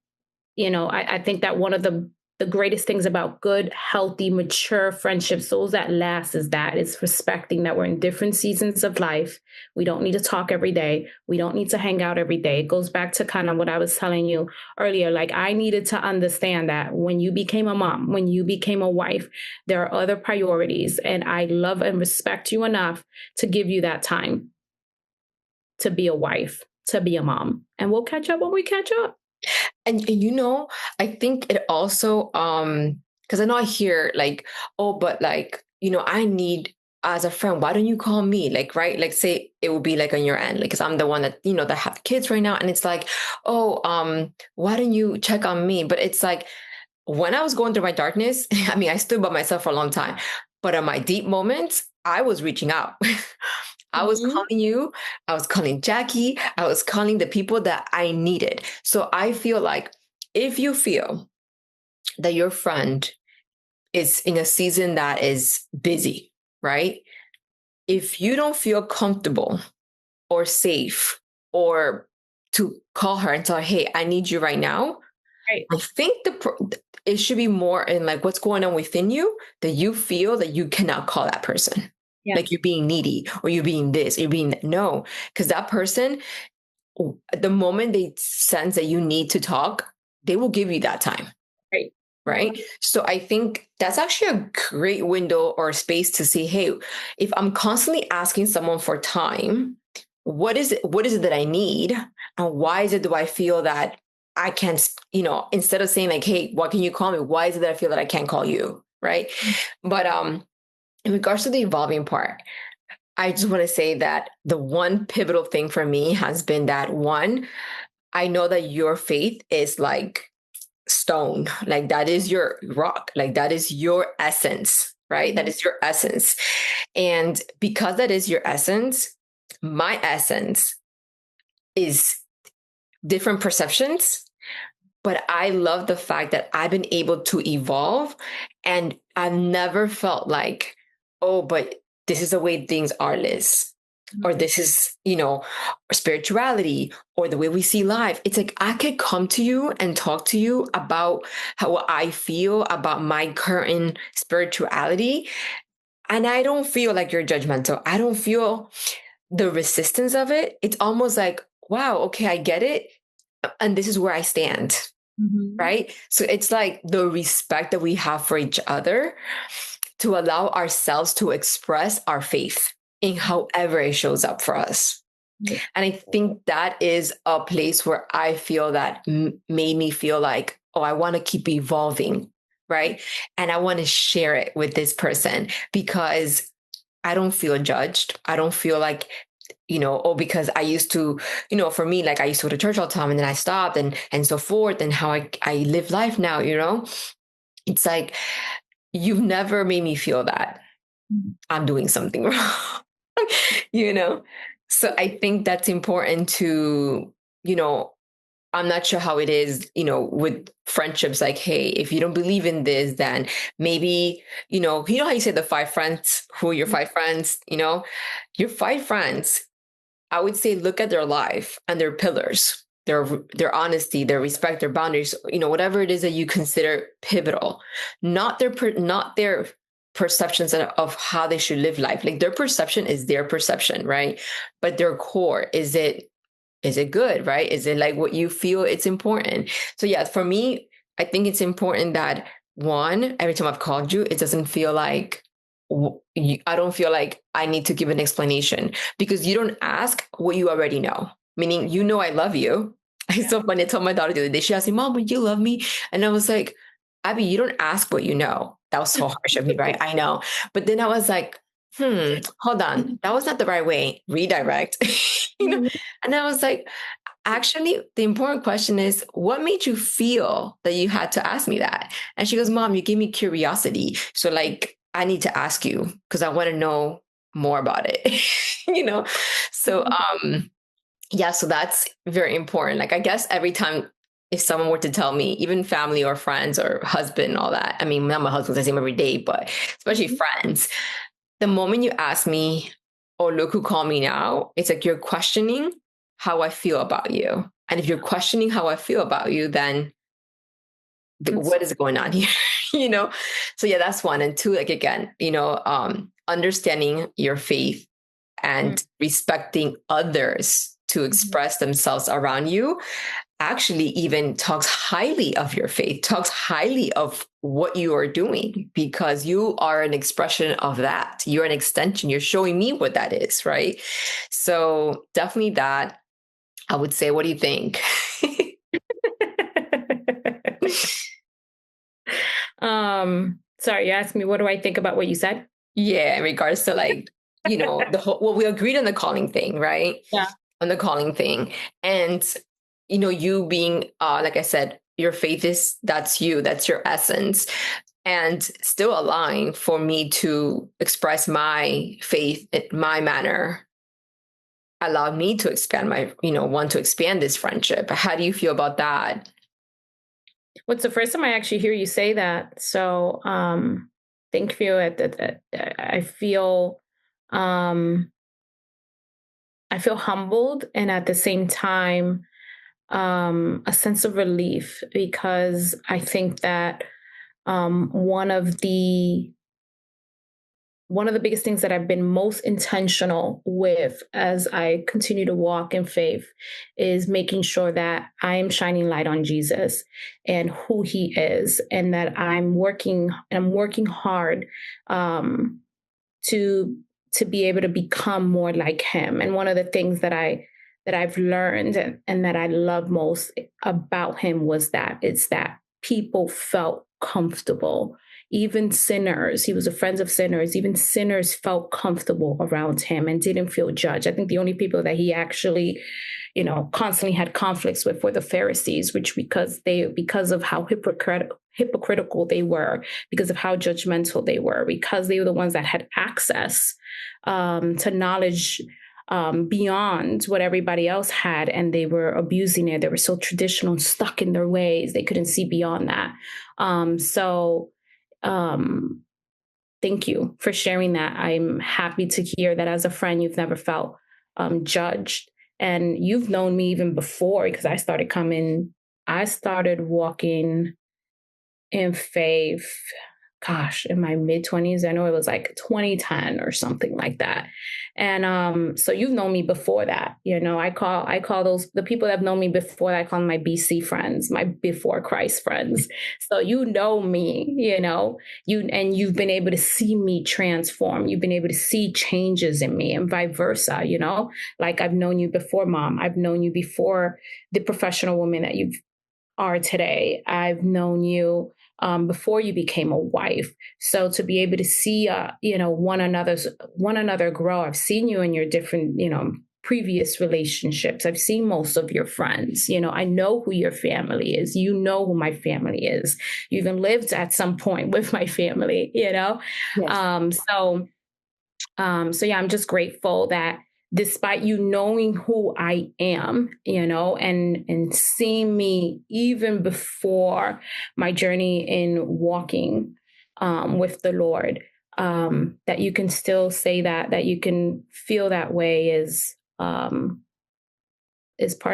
I think that one of the greatest things about good, healthy, mature friendships, those that last, is that it's respecting that we're in different seasons of life. We don't need to talk every day. We don't need to hang out every day. It goes back to kind of what I was telling you earlier. Like, I needed to understand that when you became a mom, when you became a wife, there are other priorities. And I love and respect you enough to give you that time to be a wife, to be a mom. And we'll catch up when we catch up. And I think it also, because I know I hear like, oh, but like, I need, as a friend, why don't you call me? Like, right? Like, say it will be like on your end, like, because I'm the one that, that have kids right now. And it's like, oh, why don't you check on me? But it's like, when I was going through my darkness, I mean, I stood by myself for a long time, but in my deep moments, I was reaching out. I was calling you, I was calling Jackie, I was calling the people that I needed. So I feel like, if you feel that your friend is in a season that is busy, right? If you don't feel comfortable or safe or to call her and tell her, hey, I need you right now. Right. I think it should be more in like what's going on within you, that you feel that you cannot call that person. Yeah. Like you're being needy or you're being this, you're being no, because that person, the moment they sense that you need to talk, they will give you that time. Right. Right. So I think that's actually a great window or space to say, hey, if I'm constantly asking someone for time, what is it that I need? And why is it do I feel that I can't, instead of saying like, hey, what can you call me? Why is it that I feel that I can't call you? Right. But in regards to the evolving part, I just want to say that the one pivotal thing for me has been that one, I know that your faith is like stone, like that is your rock, like that is your essence, right? That is your essence. And because that is your essence, my essence is different perceptions. But I love the fact that I've been able to evolve, and I've never felt like, oh, but this is the way things are, Liz. Or this is, spirituality or the way we see life. It's like I could come to you and talk to you about how I feel about my current spirituality. And I don't feel like you're judgmental. I don't feel the resistance of it. It's almost like, wow, okay, I get it. And this is where I stand. Right? So it's like the respect that we have for each other to allow ourselves to express our faith in however it shows up for us. And I think that is a place where I feel that made me feel like, oh, I want to keep evolving, right? And I want to share it with this person because I don't feel judged. I don't feel like, because I used to, for me, like I used to go to church all the time and then I stopped and so forth, and how I live life now, it's like, you've never made me feel that I'm doing something wrong, So I think that's important to, I'm not sure how it is, with friendships, like, hey, if you don't believe in this, then maybe, how you say the 5 friends, who are your 5 friends, your 5 friends, I would say, look at their life and their pillars, their honesty, their respect, their boundaries, whatever it is that you consider pivotal, not their perceptions of how they should live life. Like their perception is their perception, right? But their core, is it good, right? Is it like what you feel it's important? So yeah, for me, I think it's important that one, every time I've called you, it doesn't feel like, I don't feel like I need to give an explanation, because you don't ask what you already know. Meaning, I love you. It's so funny. I told my daughter the other day, she asked me, Mom, would you love me? And I was like, Abby, you don't ask what you know. That was so harsh of me, right? I know. But then I was like, hold on. That was not the right way. Redirect. And I was like, actually, the important question is, what made you feel that you had to ask me that? And she goes, Mom, you gave me curiosity. So like, I need to ask you because I want to know more about it, So, yeah, so that's very important. Like, I guess every time if someone were to tell me, even family or friends or husband, all that, I mean, not my husband, I see him every day, but especially friends, the moment you ask me, oh, look who called me now, it's like you're questioning how I feel about you. And if you're questioning how I feel about you, then what is going on here? So yeah, that's one. And two, like, again, understanding your faith and respecting others to express themselves around you actually even talks highly of your faith, talks highly of what you are doing, because you are an expression of that. You're an extension. You're showing me what that is, right? So definitely that, I would say. What do you think? Sorry, you asked me, what do I think about what you said? Yeah, in regards to like, the whole, well, we agreed on the calling thing, right? Yeah. On the calling thing. And, you being, like I said, your faith that's you, that's your essence. And still allowing for me to express my faith in my manner allowed me to expand want to expand this friendship. How do you feel about that? What's the first time I actually hear you say that? So, thank you. I feel, I feel humbled, and at the same time, a sense of relief, because I think that one of the biggest things that I've been most intentional with as I continue to walk in faith is making sure that I'm shining light on Jesus and who he is, and that I'm working hard to to be able to become more like him. And one of the things that I've learned and that I love most about him was that it's that people felt comfortable. Even sinners, he was a friend of sinners, even sinners felt comfortable around him and didn't feel judged. I think the only people that he actually, constantly had conflicts with were the Pharisees, which because of how hypocritical they were, because of how judgmental they were, because they were the ones that had access to knowledge beyond what everybody else had, and they were abusing it. They were so traditional and stuck in their ways. They couldn't see beyond that. Thank you for sharing that. I'm happy to hear that as a friend, you've never felt judged. And you've known me even before, because I started walking in faith, in my mid-20s. I know it was like 2010 or something like that. And so you've known me before that. I call those, the people that have known me before that, I call them my BC friends, my before Christ friends. So me, you've been able to see me transform. You've been able to see changes in me, and vice versa, like I've known you before, Mom. I've known you before the professional woman that you are today. I've known you before you became a wife. So to be able to see, one another grow. I've seen you in your different, previous relationships. I've seen most of your friends. I know who your family is. You know who my family is. You even lived at some point with my family. Yes. So yeah, I'm just grateful that despite you knowing who I am, and seeing me even before my journey in walking with the Lord, that you can still say that you can feel that way is part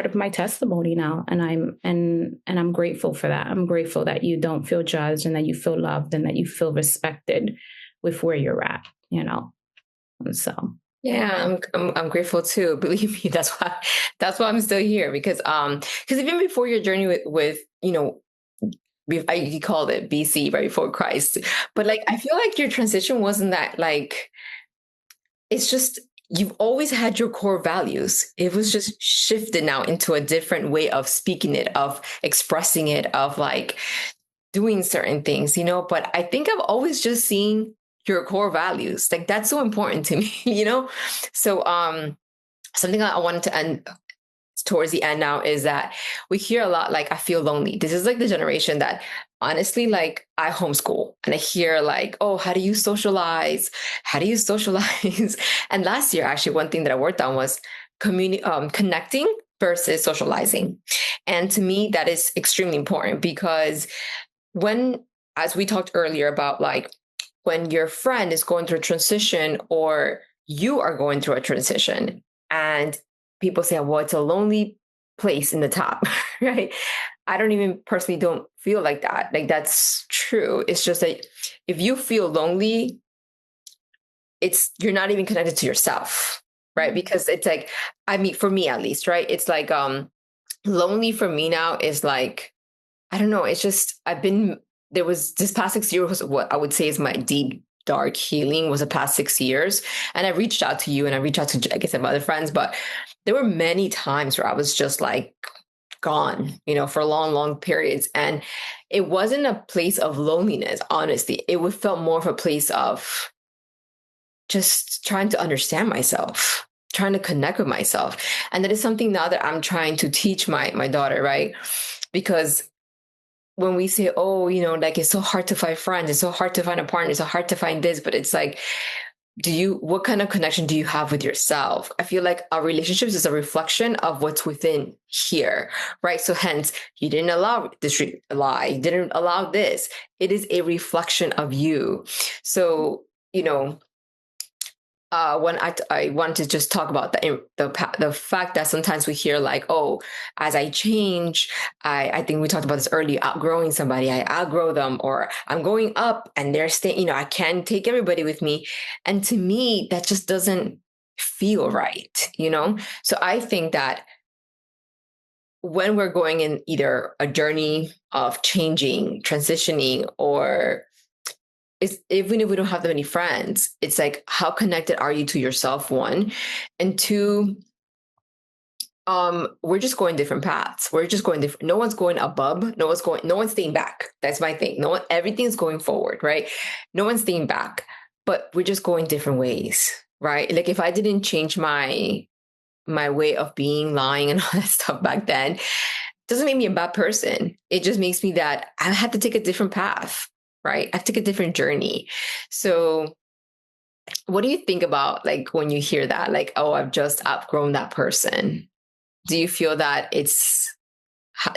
of my testimony now. And I'm grateful for that. I'm grateful that you don't feel judged, and that you feel loved, and that you feel respected with where you're at, And so. Yeah, I'm grateful too. Believe me, that's why I'm still here, because even before your journey with you called it BC, right before Christ, but like I feel like your transition wasn't that like, it's just you've always had your core values. It was just shifted now into a different way of speaking it, of expressing it, of like doing certain things, But I think I've always just seen your core values. Like that's so important to me, So something I wanted to end towards the end now is that we hear a lot like I feel lonely. This is like the generation that honestly, like I homeschool, and I hear like, oh, how do you socialize? How do you socialize? And last year, actually, one thing that I worked on was connecting versus socializing. And to me, that is extremely important, because as we talked earlier about like when your friend is going through a transition, or you are going through a transition, and people say, well, it's a lonely place in the top, right? I don't feel like that. Like that's true. It's just that if you feel lonely, you're not even connected to yourself, right? Because it's like, for me at least, right? It's like, lonely for me now is like, I don't know. It's just, there was this past 6 years, what I would say is my deep, dark healing was the past 6 years. And I reached out to you, and I reached out to, like I said, my other friends, but there were many times where I was just like gone, for long, long periods. And it wasn't a place of loneliness, honestly. It felt more of a place of just trying to understand myself, trying to connect with myself. And that is something now that I'm trying to teach my daughter, right? Because when we say, oh, like it's so hard to find friends, it's so hard to find a partner, it's so hard to find this, but it's like, what kind of connection do you have with yourself? I feel like our relationships is a reflection of what's within here, right? So hence, you didn't allow this lie, you didn't allow this. It is a reflection of you. So, when I wanted to just talk about the fact that sometimes we hear like, oh, as I change, I think we talked about this earlier, outgrowing somebody, I outgrow them, or I'm going up and they're staying, I can't take everybody with me. And to me, that just doesn't feel right, So I think that when we're going in either a journey of changing, transitioning, or it's, even if we don't have that many friends, it's like, how connected are you to yourself, one? And two, we're just going different paths. We're just going different. No one's going above. No one's staying back. That's my thing. No one, everything's going forward, right? No one's staying back, but we're just going different ways, right? Like if I didn't change my way of being, lying, and all that stuff back then, doesn't make me a bad person. It just makes me that I had to take a different path, right? I took a different journey. So what do you think about like when you hear that, like, oh, I've just outgrown that person? Do you feel that it's,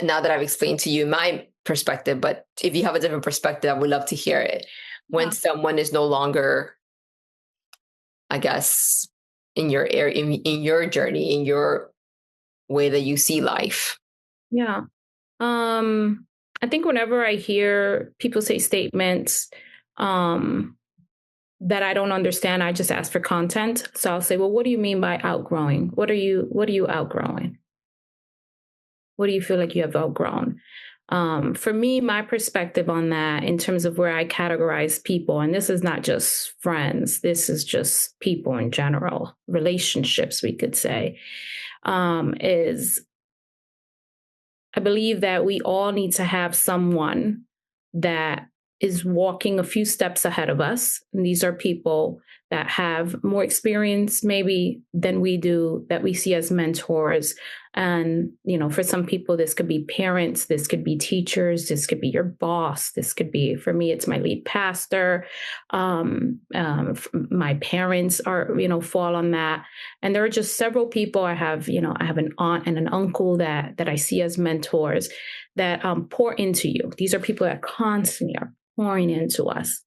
now that I've explained to you my perspective, but if you have a different perspective, I would love to hear it. When someone is no longer, I guess, in your area, in your journey, in your way that you see life. Yeah. I think whenever I hear people say statements that I don't understand, I just ask for content. So I'll say, well, what do you mean by outgrowing? What are you outgrowing? What do you feel like you have outgrown? For me, my perspective on that, in terms of where I categorize people, and this is not just friends, this is just people in general, relationships, we could say, is I believe that we all need to have someone that is walking a few steps ahead of us. And these are people that have more experience maybe than we do, that we see as mentors. And, for some people, this could be parents, this could be teachers, this could be your boss, this could be, for me, it's my lead pastor. My parents are, fall on that. And there are just several people I have an aunt and an uncle that I see as mentors that pour into you. These are people that constantly are pouring into us,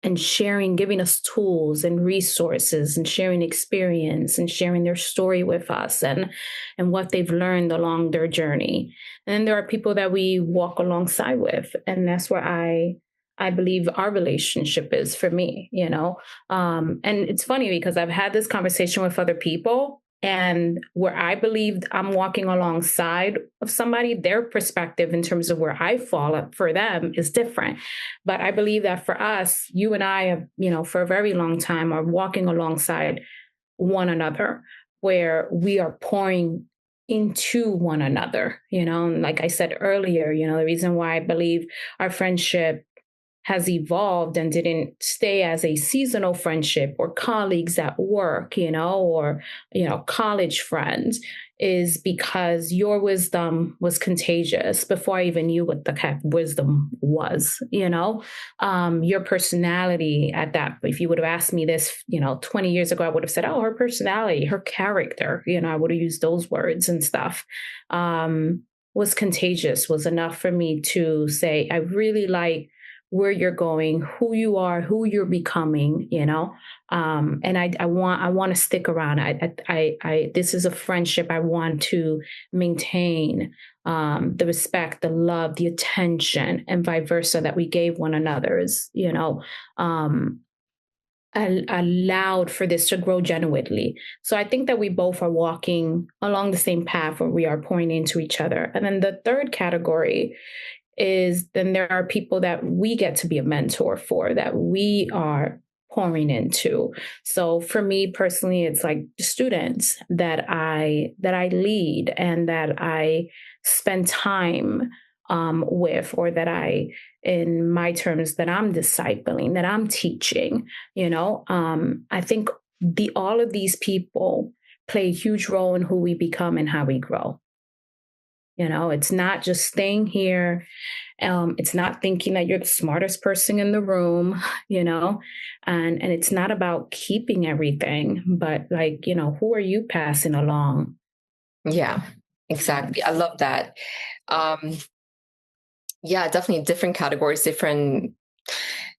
and sharing, giving us tools and resources and sharing experience and sharing their story with us and what they've learned along their journey. And then there are people that we walk alongside with. And that's where I believe our relationship is for me, And it's funny because I've had this conversation with other people, and where I believed I'm walking alongside of somebody, their perspective in terms of where I fall for them is different. But I believe that for us, you and I have, for a very long time are walking alongside one another, where we are pouring into one another, and like I said earlier, the reason why I believe our friendship has evolved and didn't stay as a seasonal friendship or colleagues at work, or, college friends, is because your wisdom was contagious before I even knew what the heck wisdom was, your personality at that. If you would have asked me this, 20 years ago, I would have said, oh, her personality, her character, I would have used those words and stuff, was contagious, was enough for me to say, I really like where you're going, who you are, who you're becoming, and I want to stick around. This is a friendship I want to maintain, the respect, the love, the attention, and vice versa that we gave one another is, allowed for this to grow genuinely. So I think that we both are walking along the same path where we are pouring into each other. And then the third category is then there are people that we get to be a mentor for, that we are pouring into. So for me personally, it's like students that I lead and that I spend time with, or that I, in my terms, that I'm discipling, that I'm teaching. I think all of these people play a huge role in who we become and how we grow. It's not just staying here. It's not thinking that you're the smartest person in the room, and it's not about keeping everything, but like, who are you passing along? Yeah, exactly. I love that. Yeah, definitely different categories, different,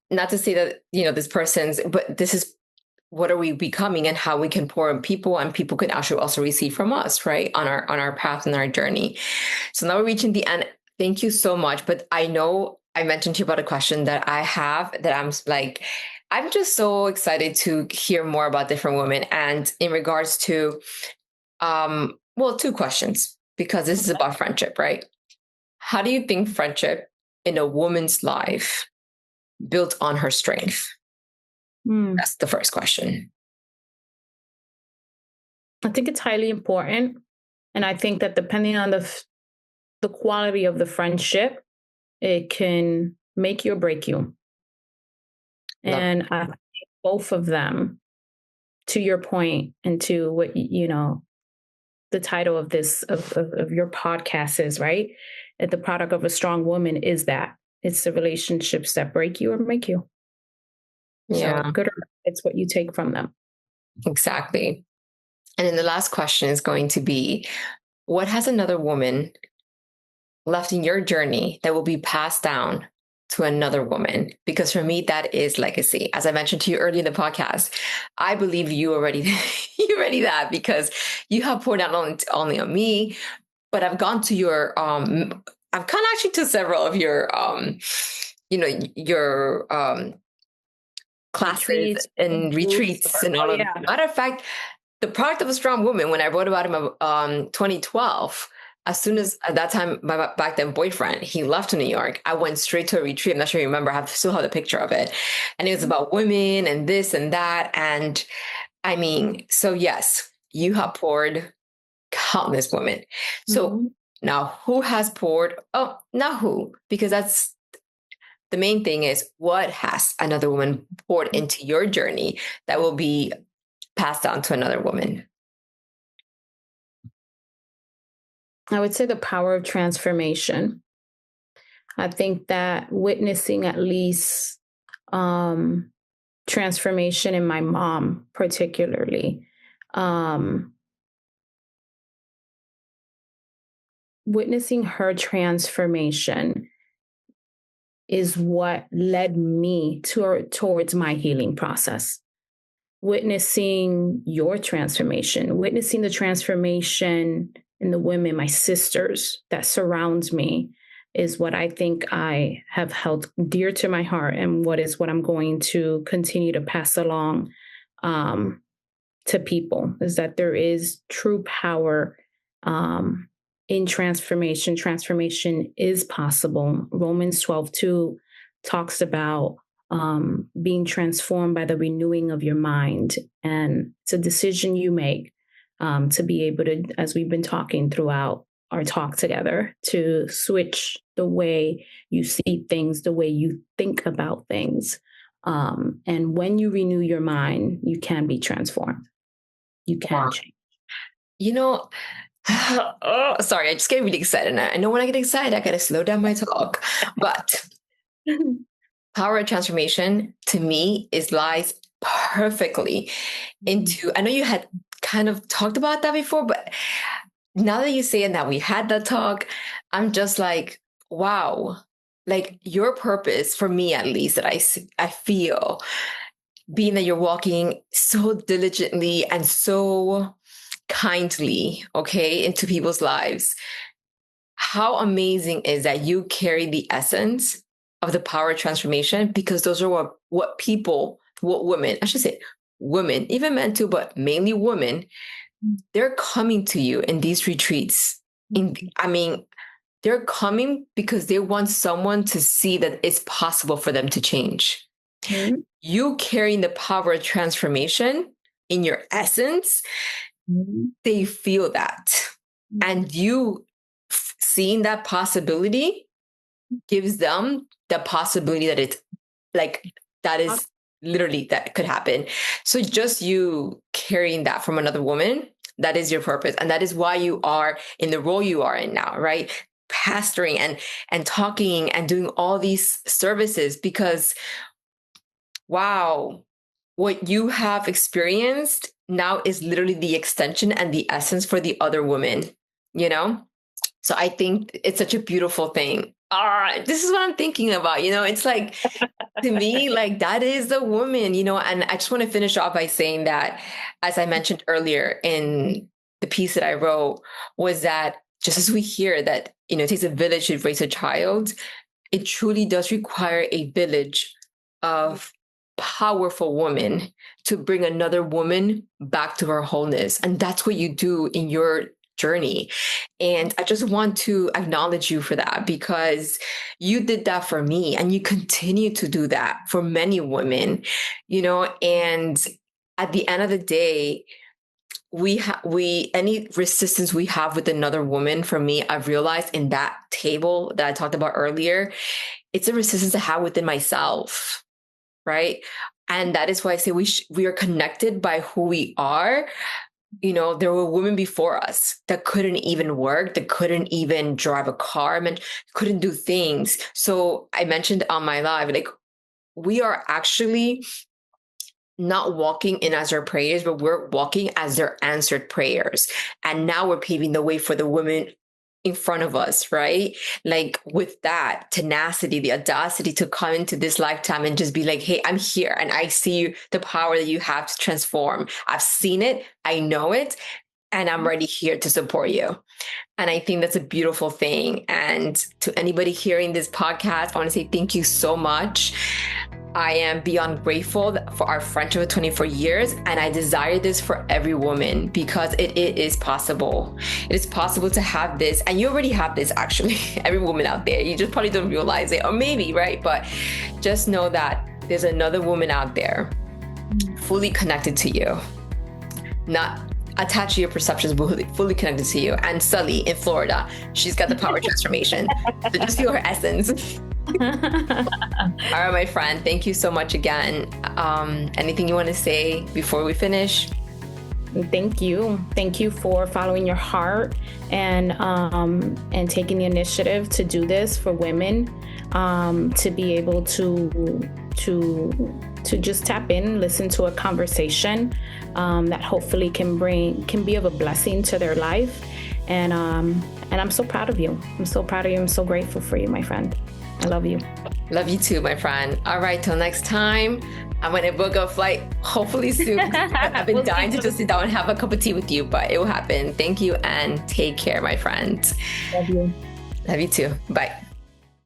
not to say that, this person's, but this is what are we becoming and how we can pour in people, and people can actually also receive from us, right? On our path and our journey. So now we're reaching the end. Thank you so much. But I know I mentioned to you about a question that I have that I'm just so excited to hear more about different women. And in regards to, two questions, because this is about friendship, right? How do you think friendship in a woman's life built on her strength? That's the first question. I think it's highly important. And I think that depending on the quality of the friendship, it can make you or break you. And I think both of them, to your point, and to what, the title of this, of your podcast is, right? That the product of a strong woman is that it's the relationships that break you or make you. Yeah. So good or bad, it's what you take from them. Exactly. And then the last question is going to be, what has another woman left in your journey that will be passed down to another woman? Because for me, that is legacy. As I mentioned to you earlier in the podcast, I believe you already that, because you have poured out not only on me, but I've gone to your I've gone actually to several of your your classes and retreats and all of that. Matter of fact, the product of a strong woman, when I wrote about him 2012, as soon as at that time, my back then boyfriend, he left to New York, I went straight to a retreat. I'm not sure you remember, I still have the picture of it. And it was about women and this and that. And I mean, so yes, you have poured countless women. So now who has poured? Oh, not who, because that's the main thing is, what has another woman poured into your journey that will be passed on to another woman? I would say the power of transformation. I think that witnessing at least transformation in my mom, particularly, witnessing her transformation is what led me towards my healing process. Witnessing your transformation, witnessing the transformation in the women, my sisters that surrounds me, is what I think I have held dear to my heart, and what I'm going to continue to pass along to people, is that there is true power in transformation. Transformation is possible. Romans 12:2 talks about being transformed by the renewing of your mind. And it's a decision you make to be able to, as we've been talking throughout our talk together, to switch the way you see things, the way you think about things. And when you renew your mind, you can be transformed. You can change. Oh, sorry, I just get really excited. I know when I get excited, I gotta slow down my talk. But power of transformation to me lies perfectly into, I know you had kind of talked about that before, but now that you say it, now we had that talk, I'm just like, wow, like your purpose, for me at least, that I feel, being that you're walking so diligently and so kindly, okay, into people's lives. How amazing is that you carry the essence of the power of transformation, because those are what women, I should say women, even men too, but mainly women, they're coming to you in these retreats. They're coming because they want someone to see that it's possible for them to change. Mm-hmm. You carrying the power of transformation in your essence, they feel that. And you seeing that possibility gives them the possibility that it's like, that is literally, that could happen. So just you carrying that from another woman, that is your purpose. And that is why you are in the role you are in now, right? Pastoring and talking and doing all these services, because wow, what you have experienced now is literally the extension and the essence for the other women, So I think it's such a beautiful thing. This is what I'm thinking about, it's like, to me, like that is the woman, and I just want to finish off by saying that, as I mentioned earlier in the piece that I wrote, was that just as we hear that, it takes a village to raise a child, it truly does require a village of powerful women to bring another woman back to her wholeness. And that's what you do in your journey. And I just want to acknowledge you for that, because you did that for me and you continue to do that for many women, and at the end of the day, any resistance we have with another woman, for me, I've realized in that table that I talked about earlier, it's a resistance I have within myself, right? And that is why I say we are connected by who we are. There were women before us that couldn't even work, that couldn't even drive a car, couldn't do things. So I mentioned on my live, like, we are actually not walking in as our prayers, but we're walking as their answered prayers. And now we're paving the way for the women in front of us, right? Like, with that tenacity, the audacity to come into this lifetime and just be like, hey, I'm here and I see the power that you have to transform. I've seen it, I know it, and I'm ready here to support you. And I think that's a beautiful thing. And to anybody hearing this podcast, I want to say thank you so much. I am beyond grateful for our friendship of 24 years. And I desire this for every woman, because it is possible. It is possible to have this. And you already have this, actually, every woman out there. You just probably don't realize it, or maybe, right? But just know that there's another woman out there fully connected to you, not attached to your perceptions, but fully connected to you. And Sully in Florida, she's got the power transformation. So just feel her essence. All right, my friend, thank you so much again. Anything you want to say before we finish? Thank you for following your heart and taking the initiative to do this for women, to be able to just tap in, listen to a conversation that hopefully can be of a blessing to their life. And I'm so proud of you. I'm so proud of you. I'm so grateful for you, my friend. I love you. Love you too, my friend. All right, till next time. I'm going to book a flight hopefully soon. I've been dying to just sit down and have a cup of tea with you, but it will happen. Thank you and take care, my friend. Love you. Love you too. Bye.